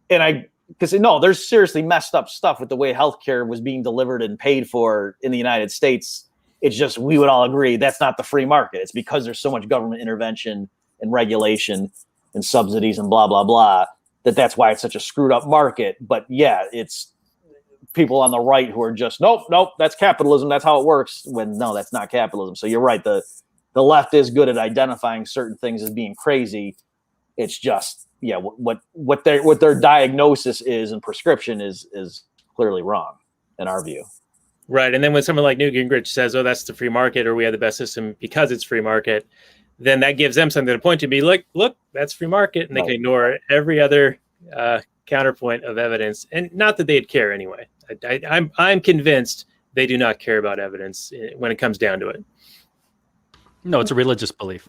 Speaker 2: And because there's seriously messed up stuff with the way healthcare was being delivered and paid for in the United States. It's just, we would all agree that's not the free market. It's because there's so much government intervention and regulation and subsidies and blah, blah, blah, that's why it's such a screwed up market. But yeah, it's people on the right who are just, nope, that's capitalism. That's how it works. When no, that's not capitalism. So you're right. The left is good at identifying certain things as being crazy. It's just, yeah, what their diagnosis is and prescription is clearly wrong in our view.
Speaker 1: Right. And then when someone like Newt Gingrich says, oh, that's the free market, or we have the best system because it's free market, then that gives them something to point to, be like, look, that's free market. And they can ignore every other counterpoint of evidence. And not that they'd care anyway. I'm convinced they do not care about evidence when it comes down to it.
Speaker 3: No, it's a religious belief.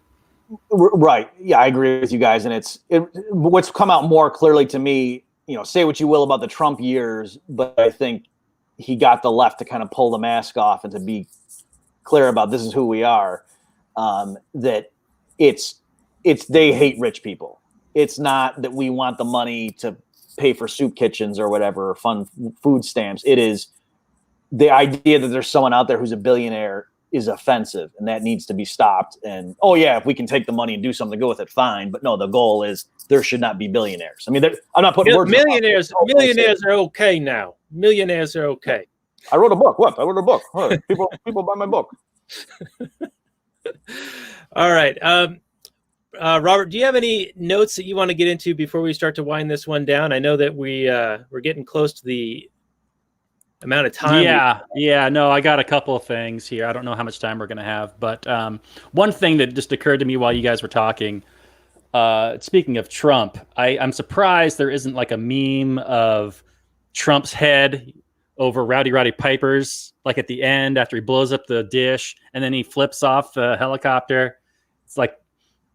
Speaker 2: Right. Yeah, I agree with you guys. And what's come out more clearly to me, say what you will about the Trump years, but I think he got the left to kind of pull the mask off and to be clear about this is who we are. That it's they hate rich people. It's not that we want the money to pay for soup kitchens or whatever, or fund food stamps. It is the idea that there's someone out there who's a billionaire is offensive, and that needs to be stopped. And if we can take the money and do something good with it, fine. But no, the goal is there should not be billionaires. I mean, I'm not putting words.
Speaker 1: Millionaires are okay now. Millionaires are okay.
Speaker 2: I wrote a book. What? I wrote a book. Huh. People buy my book.
Speaker 1: All right. Robert, do you have any notes that you want to get into before we start to wind this one down? I know that we're getting close to the amount of time.
Speaker 3: No, I got a couple of things here. I don't know how much time we're going to have, but one thing that just occurred to me while you guys were talking, speaking of Trump, I'm surprised there isn't like a meme of Trump's head over Rowdy Piper's, like at the end after he blows up the dish and then he flips off the helicopter. It's like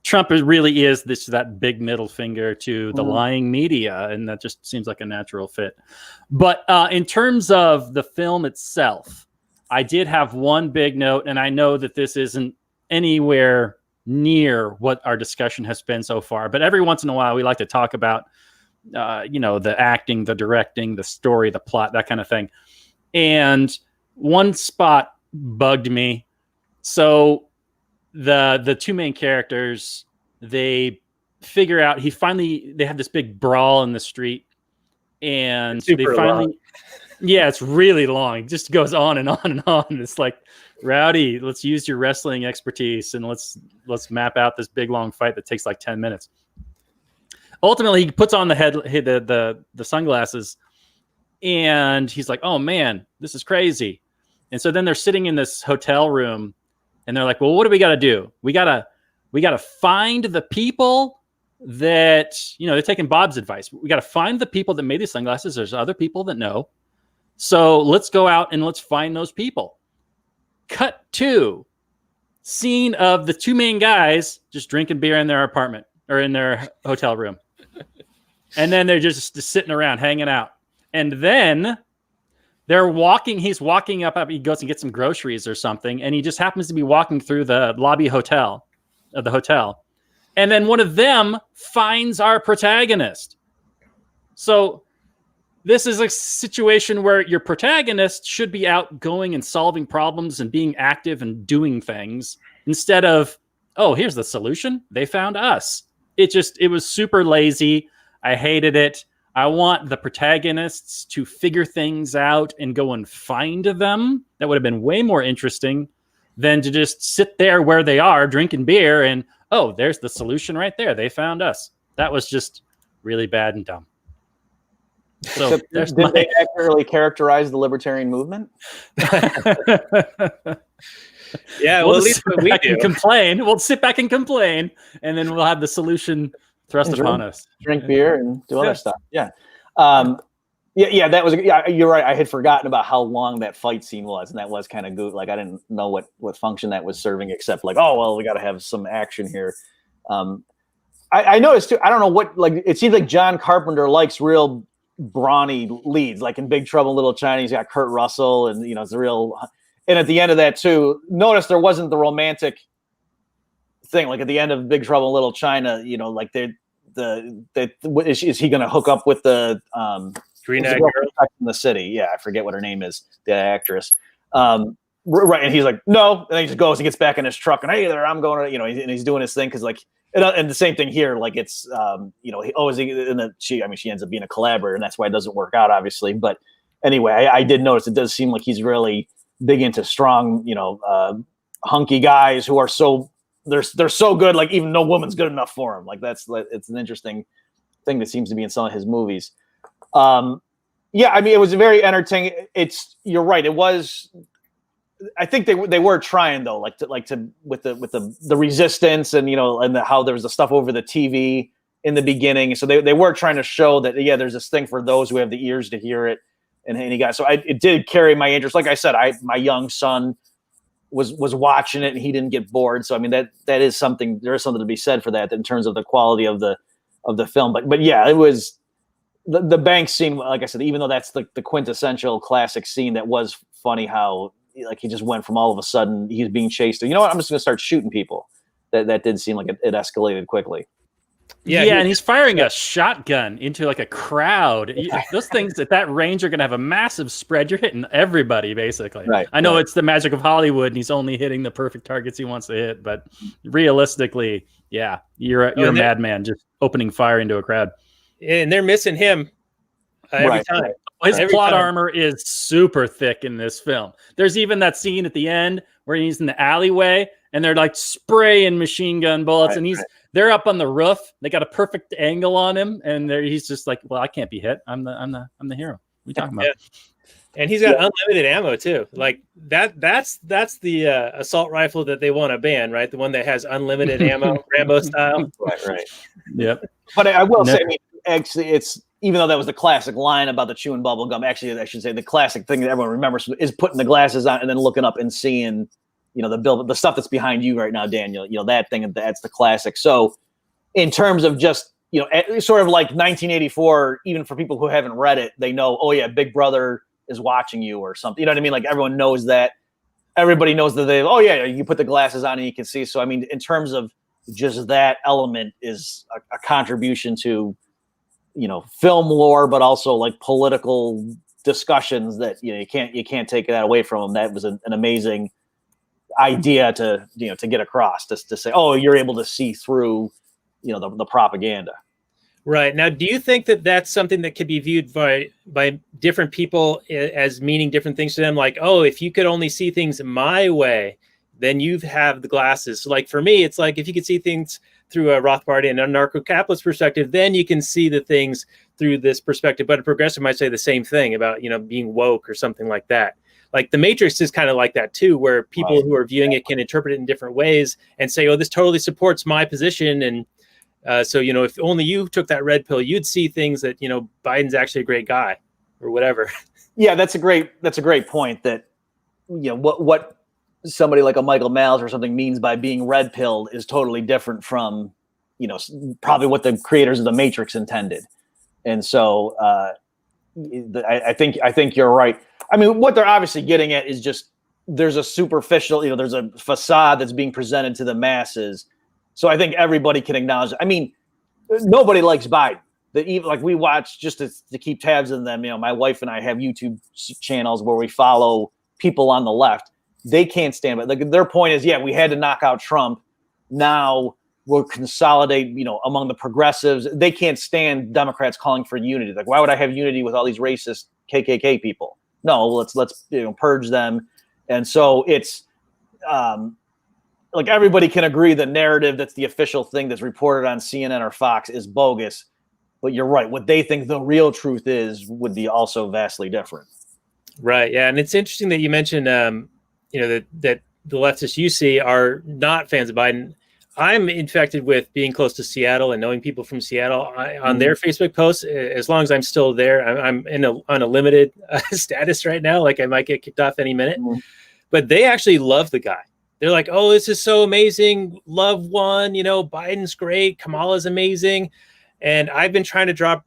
Speaker 3: Trump really is that big middle finger to the lying media, and that just seems like a natural fit. But in terms of the film itself, I did have one big note, and I know that this isn't anywhere near what our discussion has been so far, but every once in a while we like to talk about the acting, the directing, the story, the plot, that kind of thing. And one spot bugged me. So the two main characters, they figure out they have this big brawl in the street, and it's really long. It just goes on and on and on. It's like, Rowdy, let's use your wrestling expertise and let's map out this big long fight that takes like 10 minutes. Ultimately, he puts on the sunglasses, and he's like, "Oh man, this is crazy." And so then they're sitting in this hotel room, and they're like, "Well, what do we got to do? We gotta find the people that they're taking Bob's advice. We got to find the people that made these sunglasses. There's other people that know, so let's go out and let's find those people." Cut to scene of the two main guys just drinking beer in their apartment or in their hotel room. And then they're just sitting around hanging out. And then he's walking up, he goes and gets some groceries or something. And he just happens to be walking through the lobby of the hotel. And then one of them finds our protagonist. So this is a situation where your protagonist should be out going and solving problems and being active and doing things instead of, oh, here's the solution. They found us. It was super lazy. I hated it. I want the protagonists to figure things out and go and find them. That would have been way more interesting than to just sit there where they are drinking beer and, oh, there's the solution right there. They found us. That was just really bad and dumb. So
Speaker 2: did they accurately characterize the libertarian movement?
Speaker 1: Yeah, well, at least we do.
Speaker 3: Complain. We'll sit back and complain, and then we'll have the solution thrust upon us.
Speaker 2: Drink beer and do other stuff. Yeah. That was. Yeah, you're right. I had forgotten about how long that fight scene was, and that was kind of good. Like, I didn't know what function that was serving, except like, oh well, we got to have some action here. I noticed too. I don't know what. Like, it seems like John Carpenter likes real brawny leads. Like in Big Trouble in Little China, he's got Kurt Russell, and it's a real. And at the end of that too, notice there wasn't the romantic thing. Like at the end of Big Trouble in Little China, like is he going to hook up with the
Speaker 1: green-eyed girl
Speaker 2: in the city? Yeah, I forget what her name is, the actress. Right, and he's like, no, and then he just goes and gets back in his truck, and hey there, I'm going to, and he's doing his thing because like, and the same thing here, like it's, she ends up being a collaborator, and that's why it doesn't work out, obviously. But anyway, I did notice it does seem like he's really big into strong, hunky guys who are they're so good, like even no woman's good enough for him. Like it's an interesting thing that seems to be in some of his movies. It was very entertaining. You're right. It was. I think they were trying though, with the resistance and and how there was the stuff over the TV in the beginning. So they were trying to show that there's this thing for those who have the ears to hear it. And he got it did carry my interest. Like I said, my young son was watching it and he didn't get bored. So I mean that is something. There is something to be said for that in terms of the quality of the film. But yeah, it was the bank scene. Like I said, even though that's the quintessential classic scene, that was funny how like he just went from all of a sudden he's being chased to, I'm just going to start shooting people. That did seem like it escalated quickly.
Speaker 3: Yeah, and he's firing a shotgun into like a crowd. Those things at that range are going to have a massive spread. You're hitting everybody, basically.
Speaker 2: Right.
Speaker 3: I know it's the magic of Hollywood, and he's only hitting the perfect targets he wants to hit. But realistically, yeah, you're a madman just opening fire into a crowd.
Speaker 1: And they're missing him every time.
Speaker 3: His plot armor is super thick in this film. There's even that scene at the end where he's in the alleyway and they're like spraying machine gun bullets, and they're up on the roof. They got a perfect angle on him, and he's just like, "Well, I can't be hit. I'm the hero." What are you talking about?
Speaker 1: Yeah. And he's got unlimited ammo too. Like that's the assault rifle that they want to ban, right? The one that has unlimited ammo, Rambo style.
Speaker 2: Right.
Speaker 3: Yep.
Speaker 2: But I will say, I mean, actually, it's, even though that was the classic line about the chewing bubble gum, actually, I should say the classic thing that everyone remembers is putting the glasses on and then looking up and seeing, the stuff that's behind you right now, Daniel, that thing, that's the classic. So in terms of just, sort of like 1984, even for people who haven't read it, they know, oh yeah, Big Brother is watching you or something. You know what I mean? Like everyone knows that. Everybody knows that you put the glasses on and you can see. So, I mean, in terms of just that element is a contribution to, film lore, but also like political discussions that, you can't take that away from them. That was an amazing idea to get across, to say, oh, you're able to see through, the propaganda.
Speaker 1: Right. Now, do you think that that's something that could be viewed by different people as meaning different things to them? Like, oh, if you could only see things my way, then you have the glasses. So like for me, it's like if you could see things through a Rothbardian and a anarcho-capitalist perspective, then you can see the things through this perspective. But a progressive might say the same thing about, being woke or something like that. Like the Matrix is kind of like that too, where people who are viewing it can interpret it in different ways and say, oh, this totally supports my position. And so, if only you took that red pill, you'd see things that, Biden's actually a great guy or whatever.
Speaker 2: Yeah, that's a great point that, what somebody like a Michael Malles or something means by being red pilled is totally different from, probably what the creators of the Matrix intended. And so I think you're right. I mean, what they're obviously getting at is just there's a superficial, there's a facade that's being presented to the masses. So I think everybody can acknowledge it. I mean, nobody likes Biden. Even like we watch just to keep tabs on them. My wife and I have YouTube channels where we follow people on the left. They can't stand it. Like their point is, we had to knock out Trump. Now we'll consolidate, among the progressives. They can't stand Democrats calling for unity. Like, why would I have unity with all these racist KKK people? No, let's purge them. And so it's like everybody can agree the narrative that's the official thing that's reported on CNN or Fox is bogus. But you're right. What they think the real truth is would be also vastly different.
Speaker 1: Right. Yeah. And it's interesting that you mentioned, that the leftists you see are not fans of Biden. I'm infected with being close to Seattle and knowing people from Seattle on their Facebook posts. As long as I'm still there, I'm on a limited status right now. Like I might get kicked off any minute, but they actually love the guy. They're like, oh, this is so amazing. Love won, Biden's great. Kamala's amazing. And I've been trying to drop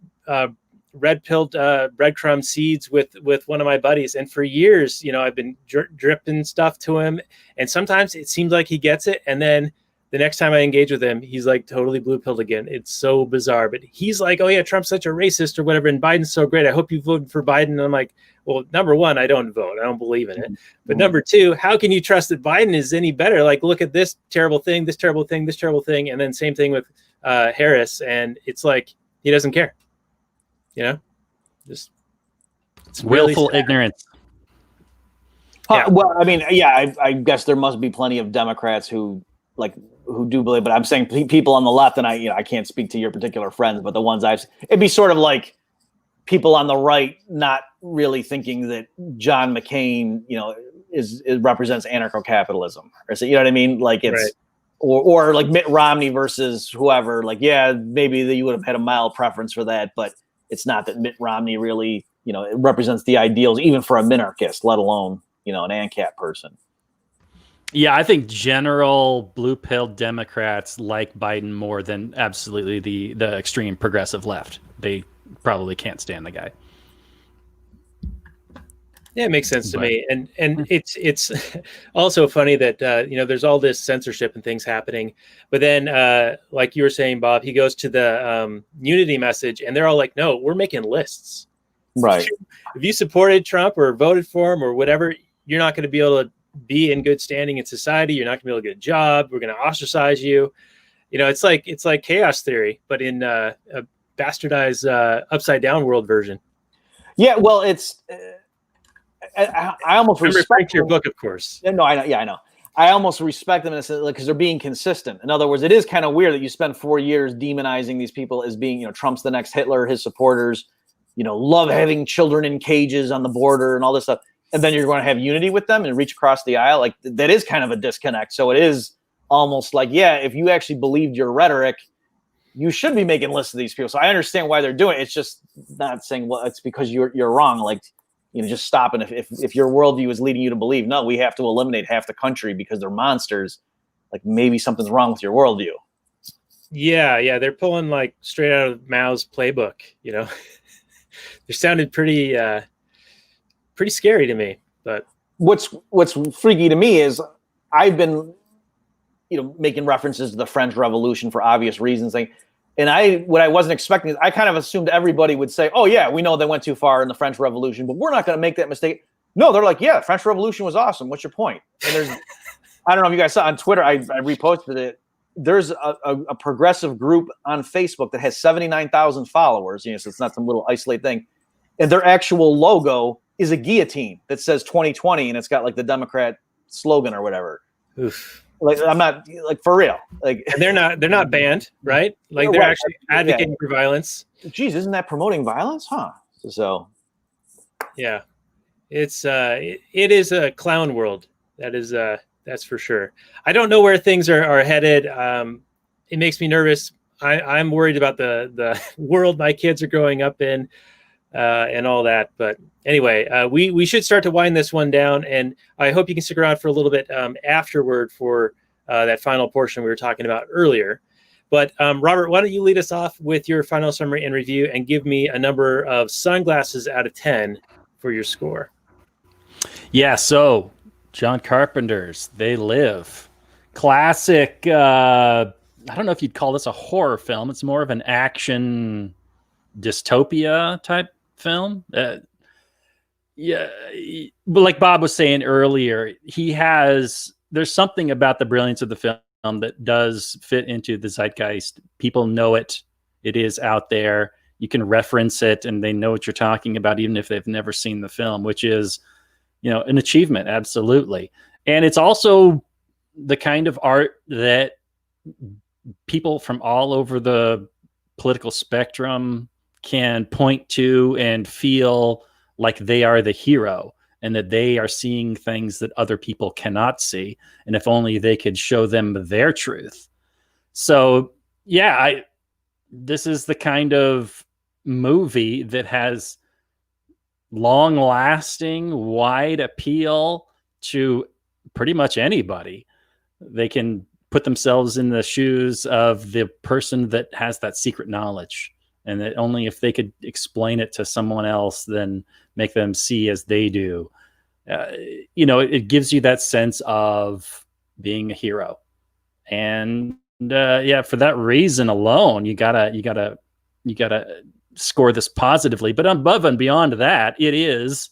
Speaker 1: red-pilled breadcrumb seeds with one of my buddies. And for years, I've been dripping stuff to him. And sometimes it seems like he gets it. And then the next time I engage with him, he's like totally blue-pilled again. It's so bizarre. But he's like, oh, yeah, Trump's such a racist or whatever. And Biden's so great. I hope you voted for Biden. And I'm like, well, number one, I don't vote. I don't believe in it. But number two, how can you trust that Biden is any better? Like, look at this terrible thing, this terrible thing, this terrible thing. And then same thing with Harris. And it's like, he doesn't care. Just it's
Speaker 3: willful
Speaker 1: really
Speaker 3: ignorance.
Speaker 2: Well, I mean, I guess there must be plenty of Democrats who do believe, but I'm saying people on the left, and I can't speak to your particular friends, but the ones it'd be sort of like people on the right not really thinking that John McCain, is represents anarcho-capitalism, or so, you know what I mean? Like it's, right. or like Mitt Romney versus whoever, like, maybe you would have had a mild preference for that, but it's not that Mitt Romney really, it represents the ideals, even for a minarchist, let alone, an ANCAP person.
Speaker 3: Yeah, I think general blue-pilled Democrats like Biden more than absolutely the extreme progressive left. They probably can't stand the guy.
Speaker 1: Yeah, it makes sense to me, and it's also funny that there's all this censorship and things happening, but then like you were saying, Bob, he goes to the unity message, and they're all like, "No, we're making lists.
Speaker 2: Right.
Speaker 1: If you supported Trump or voted for him or whatever, you're not going to be able to be in good standing in society. You're not going to be able to get a job. We're going to ostracize you." It's like chaos theory, but in a bastardized upside down world version.
Speaker 2: Yeah, well, it's. I almost respect
Speaker 1: your book, of course.
Speaker 2: No, I know. Yeah, I know. I almost respect them because they're being consistent. In other words, it is kind of weird that you spend 4 years demonizing these people as being, Trump's the next Hitler, his supporters, love having children in cages on the border and all this stuff. And then you're going to have unity with them and reach across the aisle. Like, that is kind of a disconnect. So it is almost like, yeah, if you actually believed your rhetoric, you should be making lists of these people. So I understand why they're doing it. It's just not saying, well, it's because you're wrong. Like, just stop. And if your worldview is leading you to believe, no, we have to eliminate half the country because they're monsters, like maybe something's wrong with your worldview.
Speaker 1: Yeah. They're pulling like straight out of Mao's playbook, They sounded pretty scary to me. But
Speaker 2: what's freaky to me is I've been, making references to the French Revolution for obvious reasons. And what I wasn't expecting is I kind of assumed everybody would say, oh, yeah, we know they went too far in the French Revolution, but we're not going to make that mistake. No, they're like, yeah, French Revolution was awesome. What's your point? And there's, I don't know if you guys saw on Twitter, I reposted it. There's a progressive group on Facebook that has 79,000 followers. So it's not some little isolated thing. And their actual logo is a guillotine that says 2020, and it's got like the Democrat slogan or whatever.
Speaker 1: Oof.
Speaker 2: Like, I'm not like for real. Like,
Speaker 1: and they're not banned, right? Like, they're actually advocating for violence.
Speaker 2: Geez, isn't that promoting violence? Huh? So,
Speaker 1: yeah, it's it is a clown world. That's for sure. I don't know where things are headed. It makes me nervous. I'm worried about the world my kids are growing up in. And all that. But anyway, we should start to wind this one down, and I hope you can stick around for a little bit afterward for that final portion we were talking about earlier. But Robert, why don't you lead us off with your final summary and review and give me a number of sunglasses out of 10 for your score.
Speaker 3: Yeah, so John Carpenter's They Live. Classic, I don't know if you'd call this a horror film. It's more of an action dystopia type film. Yeah, but like Bob was saying earlier, there's something about the brilliance of the film that does fit into the zeitgeist. People know it. It is out there. You can reference it and they know what you're talking about, even if they've never seen the film, which is, an achievement. Absolutely. And it's also the kind of art that people from all over the political spectrum can point to and feel like they are the hero and that they are seeing things that other people cannot see. And if only they could show them their truth. So yeah, this is the kind of movie that has long lasting, wide appeal to pretty much anybody. They can put themselves in the shoes of the person that has that secret knowledge. And that only if they could explain it to someone else, then make them see as they do. It gives you that sense of being a hero. And for that reason alone, you gotta score this positively. But above and beyond that, it's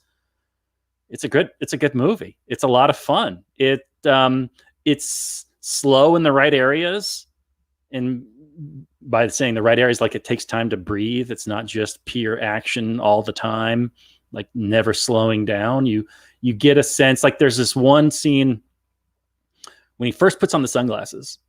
Speaker 3: a good movie. It's a lot of fun. It's slow in the right areas, and by saying the right areas, like it takes time to breathe. It's not just pure action all the time, like never slowing down. You get a sense, like there's this one scene when he first puts on the sunglasses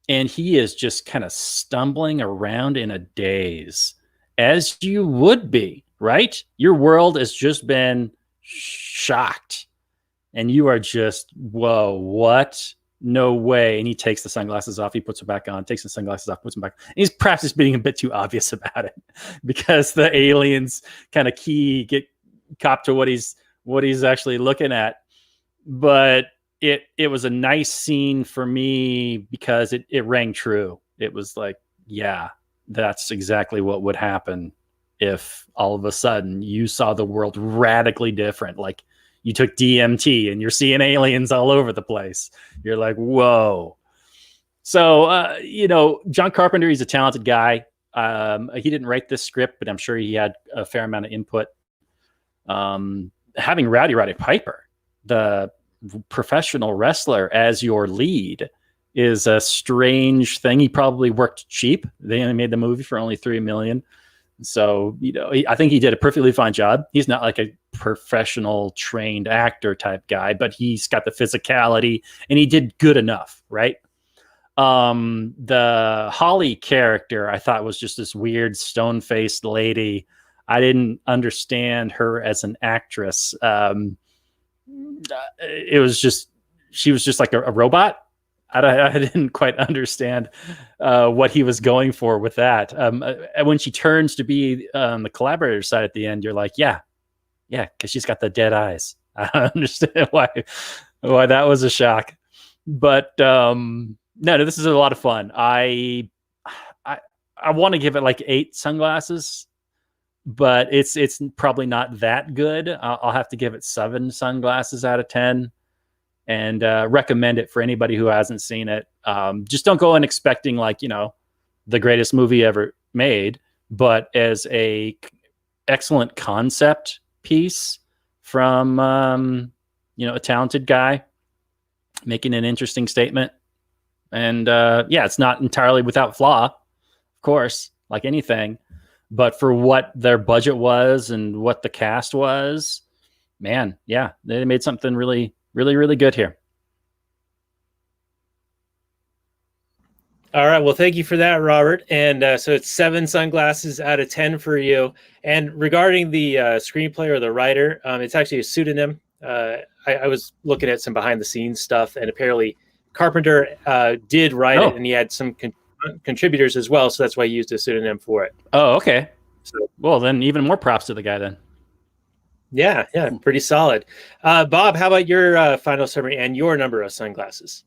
Speaker 3: and he is just kind of stumbling around in a daze, as you would be, right? Your world has just been shocked and you are just, whoa, what? No way. And he takes the sunglasses off. He puts them back on, takes the sunglasses off, puts them back. And he's perhaps just being a bit too obvious about it because the aliens kind of get cop to what he's actually looking at. But it was a nice scene for me because it rang true. It was like, yeah, that's exactly what would happen if all of a sudden you saw the world radically different, like you took DMT and you're seeing aliens all over the place. You're like, whoa. So, John Carpenter, he's a talented guy. He didn't write this script, but I'm sure he had a fair amount of input. Having Rowdy Piper, the professional wrestler, as your lead is a strange thing. He probably worked cheap. They only made the movie for only $3 million. So, I think he did a perfectly fine job. He's not like a professional trained actor type guy, but he's got the physicality and he did good enough, right? The Holly character I thought was just this weird stone-faced lady. I didn't understand her as an actress. It was just, she was just like a robot. I didn't quite understand what he was going for with that. And when she turns to be on the collaborator side at the end, you're like, yeah, because she's got the dead eyes. I understand why that was a shock. But no, this is a lot of fun. I want to give it like 8 sunglasses, but it's probably not that good. I'll have to give it 7 sunglasses out of 10. And recommend it for anybody who hasn't seen it. Just don't go in expecting the greatest movie ever made, but as a excellent concept piece from a talented guy making an interesting statement. And it's not entirely without flaw, of course, like anything, but for what their budget was and what the cast was, man, yeah, they made something really, really good here.
Speaker 1: All right. Well, thank you for that, Robert. And so it's 7 sunglasses out of 10 for you. And regarding the screenplay or the writer, it's actually a pseudonym. I was looking at some behind the scenes stuff, and apparently Carpenter did write it, and he had some contributors as well. So that's why he used a pseudonym for it.
Speaker 3: Oh, okay. So, well, then even more props to the guy then.
Speaker 1: Yeah, pretty solid. Bob, how about your final summary and your number of sunglasses?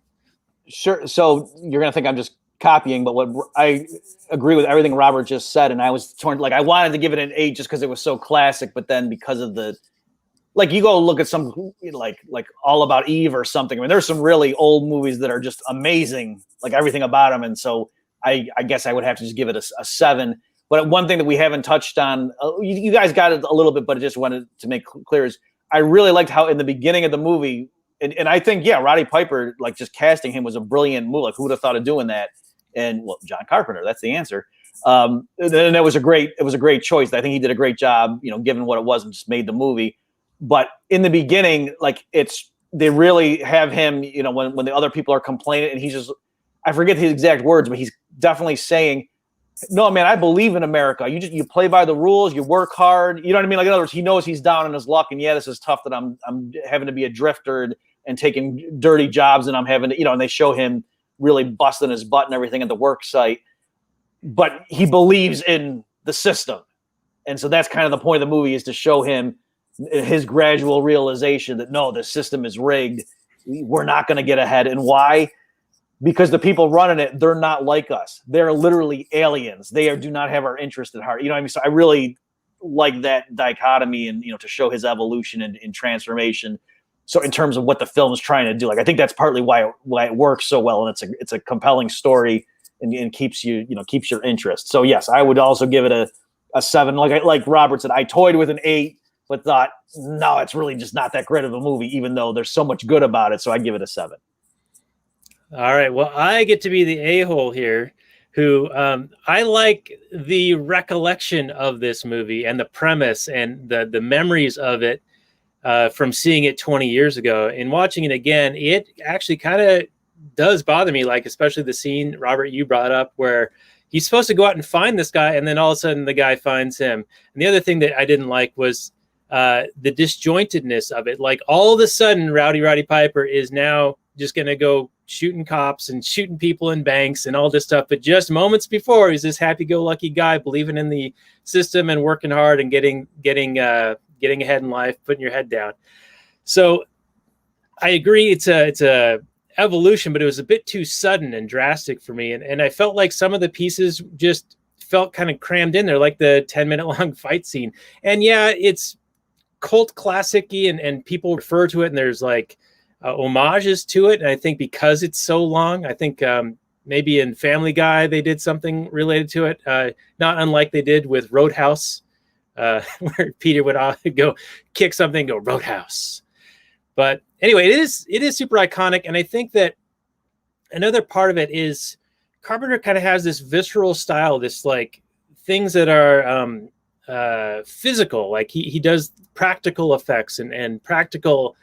Speaker 2: Sure. So you're going to think I'm just copying, but what I agree with everything Robert just said. And I was torn, I wanted to give it an 8 just because it was so classic, but then because of you go look at some like All About Eve or something. I mean, there's some really old movies that are just amazing, like everything about them. And so I guess I would have to just give it a 7. But one thing that we haven't touched on, you guys got it a little bit, but I just wanted to make clear is I really liked how in the beginning of the movie, and I think, Rowdy Piper, just casting him was a brilliant move. Like, who would have thought of doing that? And John Carpenter, that's the answer. And it was a great choice. I think he did a great job, given what it was, and just made the movie. But in the beginning, they really have him, when the other people are complaining, and he's just, I forget his exact words, but he's definitely saying, no, man, I believe in America. You play by the rules, you work hard. You know what I mean? Like, in other words, he knows he's down on his luck, and this is tough that I'm having to be a drifter and taking dirty jobs, and I'm having to, and they show him really busting his butt and everything at the work site. But he believes in the system. And so that's kind of the point of the movie, is to show him his gradual realization that, no, the system is rigged. We're not going to get ahead. And why? Because the people running it, they're not like us. They're literally aliens. They do not have our interest at heart. You know what I mean? So I really like that dichotomy, and, to show his evolution and transformation. So in terms of what the film is trying to do, I think that's partly why it works so well. And it's a compelling story, and keeps keeps your interest. So yes, I would also give it a 7. Like Robert said, I toyed with an 8, but thought, no, it's really just not that great of a movie, even though there's so much good about it. So I'd give it a 7.
Speaker 1: All right. Well, I get to be the a-hole here, who I like the recollection of this movie and the premise and the memories of it from seeing it 20 years ago. And watching it again, it actually kind of does bother me, especially the scene, Robert, you brought up, where he's supposed to go out and find this guy, and then all of a sudden the guy finds him. And the other thing that I didn't like was the disjointedness of it. Like, all of a sudden, Rowdy Piper is now just going to go shooting cops and shooting people in banks and all this stuff. But just moments before, he's this happy-go-lucky guy believing in the system and working hard and getting ahead in life, putting your head down. So I agree, it's a evolution, but it was a bit too sudden and drastic for me. And I felt like some of the pieces just felt kind of crammed in there, like the 10-minute long fight scene. And yeah, it's cult classic-y, and people refer to it, and there's like homages to it. And I think because it's so long, I think maybe in Family Guy they did something related to it, not unlike they did with Roadhouse, where Peter would go kick something and go Roadhouse. But anyway, it is super iconic, and I think that another part of it is Carpenter kind of has this visceral style, this like things that are physical, like he does practical effects and practical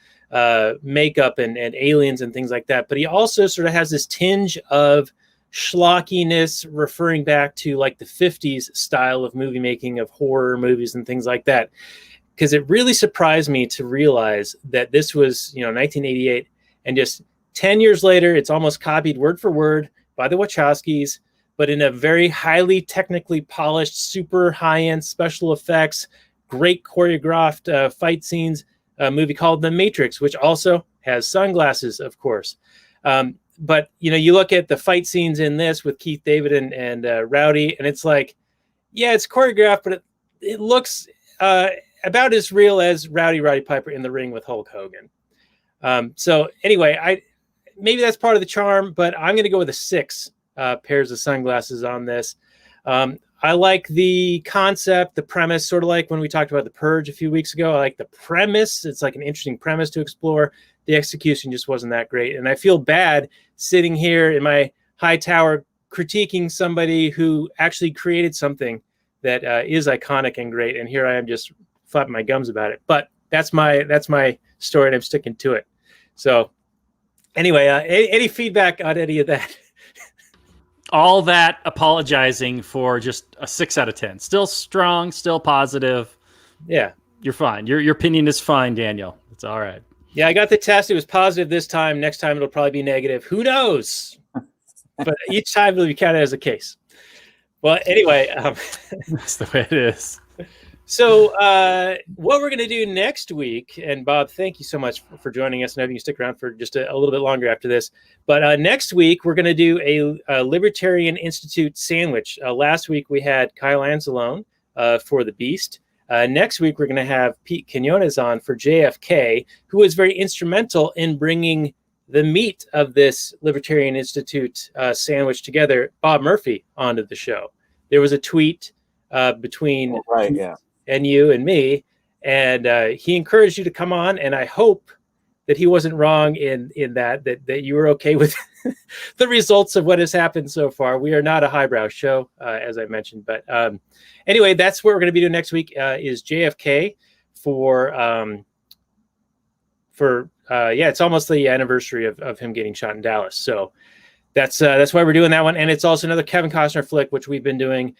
Speaker 1: makeup and aliens and things like that. But he also sort of has this tinge of schlockiness, referring back to like the 50s style of movie making, of horror movies and things like that. Because it really surprised me to realize that this was, 1988, and just 10 years later, it's almost copied word for word by the Wachowskis, but in a very highly technically polished, super high-end special effects, great choreographed fight scenes, a movie called The Matrix, which also has sunglasses, of course. But, you look at the fight scenes in this with Keith David and Rowdy, and it's like, yeah, it's choreographed, but it looks about as real as Rowdy Piper in the ring with Hulk Hogan. So anyway, maybe that's part of the charm, but I'm going to go with a 6 pairs of sunglasses on this. I like the concept, the premise, sort of like when we talked about The Purge a few weeks ago. I like the premise. It's like an interesting premise to explore. The execution just wasn't that great. And I feel bad sitting here in my high tower critiquing somebody who actually created something that is iconic and great. And here I am just flapping my gums about it. But that's my story, and I'm sticking to it. So anyway, any feedback on any of that?
Speaker 3: All that apologizing for just a 6 out of 10. Still strong, still positive.
Speaker 1: Yeah.
Speaker 3: You're fine. Your opinion is fine, Daniel. It's all right.
Speaker 1: Yeah, I got the test. It was positive this time. Next time it'll probably be negative. Who knows? But each time it'll be counted as a case. Well, anyway.
Speaker 3: That's the way it is.
Speaker 1: So what we're going to do next week, and Bob, thank you so much for joining us, and having you stick around for just a little bit longer after this. But next week, we're going to do a Libertarian Institute sandwich. Last week, we had Kyle Anzalone for The Beast. Next week, we're going to have Pete Quinones on for JFK, who was very instrumental in bringing the meat of this Libertarian Institute sandwich together, Bob Murphy, onto the show. There was a tweet between...
Speaker 2: Right, yeah.
Speaker 1: and you and me, and he encouraged you to come on, and I hope that he wasn't wrong in that you were okay with the results of what has happened so far. We are not a highbrow show, as I mentioned, but anyway, that's what we're going to be doing next week is JFK for it's almost the anniversary of him getting shot in Dallas. So that's why we're doing that one, and it's also another Kevin Costner flick, which we've been doing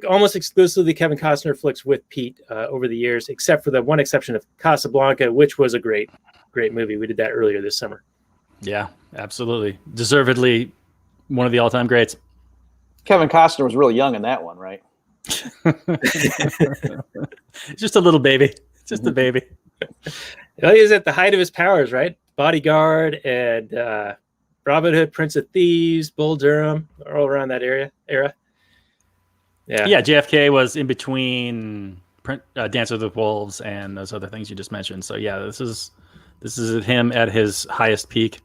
Speaker 1: almost exclusively Kevin Costner flicks with Pete over the years, except for the one exception of Casablanca, which was a great movie. We did that earlier this summer.
Speaker 3: Yeah, absolutely. Deservedly one of the all-time greats.
Speaker 2: Kevin Costner was really young in that one, right?
Speaker 3: Just a little baby. Just a baby.
Speaker 1: Well, he was at the height of his powers, right? Bodyguard and Robin Hood, Prince of Thieves, Bull Durham, all around that era. Yeah, JFK was in between Dance with the Wolves and those other things you just mentioned. So yeah, this is him at his highest peak.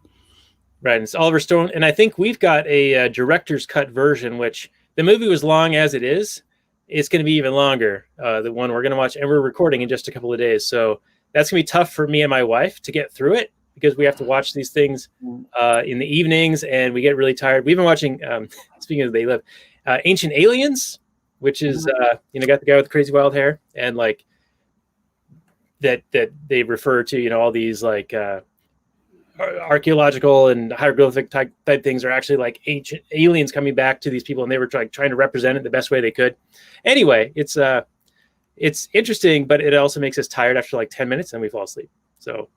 Speaker 1: Right, and it's Oliver Stone, and I think we've got a director's cut version, which the movie was long as it is. It's going to be even longer, the one we're going to watch, and we're recording in just a couple of days. So that's going to be tough for me and my wife to get through it, because we have to watch these things in the evenings, and we get really tired. We've been watching, speaking of They Live, Ancient Aliens, which is, got the guy with the crazy wild hair, and like that they refer to, all these like archaeological and hieroglyphic type things are actually like ancient aliens coming back to these people, and they were trying to represent it the best way they could. Anyway, it's interesting, but it also makes us tired after like 10 minutes, and we fall asleep. So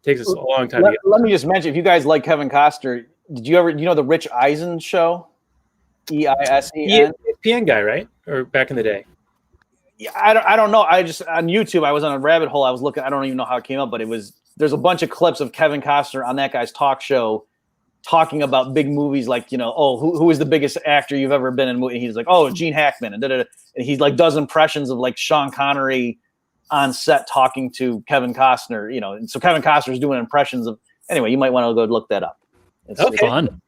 Speaker 1: it takes us a long time to get.
Speaker 2: Let me just mention, if you guys like Kevin Costner, did you ever, the Rich Eisen show? EISEN?
Speaker 1: ESPN guy, right? Or back in the day?
Speaker 2: Yeah, I don't know. I just, on YouTube, I was on a rabbit hole. I was looking, I don't even know how it came up, but there's a bunch of clips of Kevin Costner on that guy's talk show talking about big movies, like, you know, oh, who is the biggest actor you've ever been in a movie? And he's like, oh, Gene Hackman, and da-da-da. And he like does impressions of like Sean Connery on set talking to Kevin Costner, you know, and so Kevin Costner's doing impressions of. Anyway, you might want to go look that up. It's
Speaker 3: fun.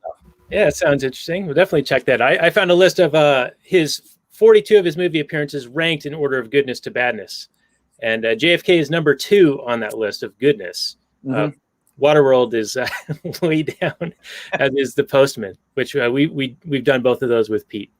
Speaker 1: Yeah, it sounds interesting. We'll definitely check that. I found a list of his 42 of his movie appearances ranked in order of goodness to badness. And JFK is number 2 on that list of goodness.
Speaker 2: Mm-hmm.
Speaker 1: Waterworld is way down, as is The Postman, which we've done both of those with Pete.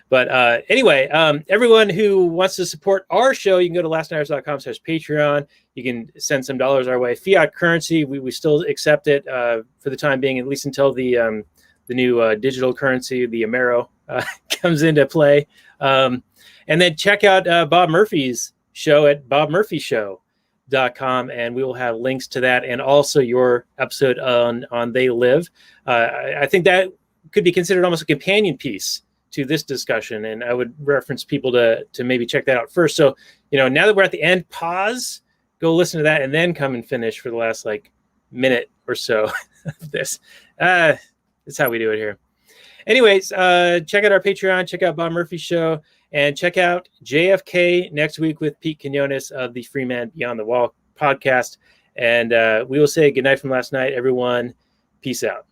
Speaker 1: But anyway, everyone who wants to support our show, you can go to lastnighters.com/Patreon. You can send some dollars our way. Fiat currency, we still accept it for the time being, at least until the new digital currency, the Amero, comes into play. And then check out Bob Murphy's show at bobmurphyshow.com, and we will have links to that and also your episode on They Live. I think that could be considered almost a companion piece to this discussion, and I would reference people to maybe check that out first. So, you know, now that we're at the end, pause, go listen to that, and then come and finish for the last like minute or so of this. That's how we do it here. Anyways, check out our Patreon, check out Bob Murphy's show, and check out JFK next week with Pete Quinones of the Free Man Beyond the Wall podcast. And we will say goodnight from last night, everyone. Peace out.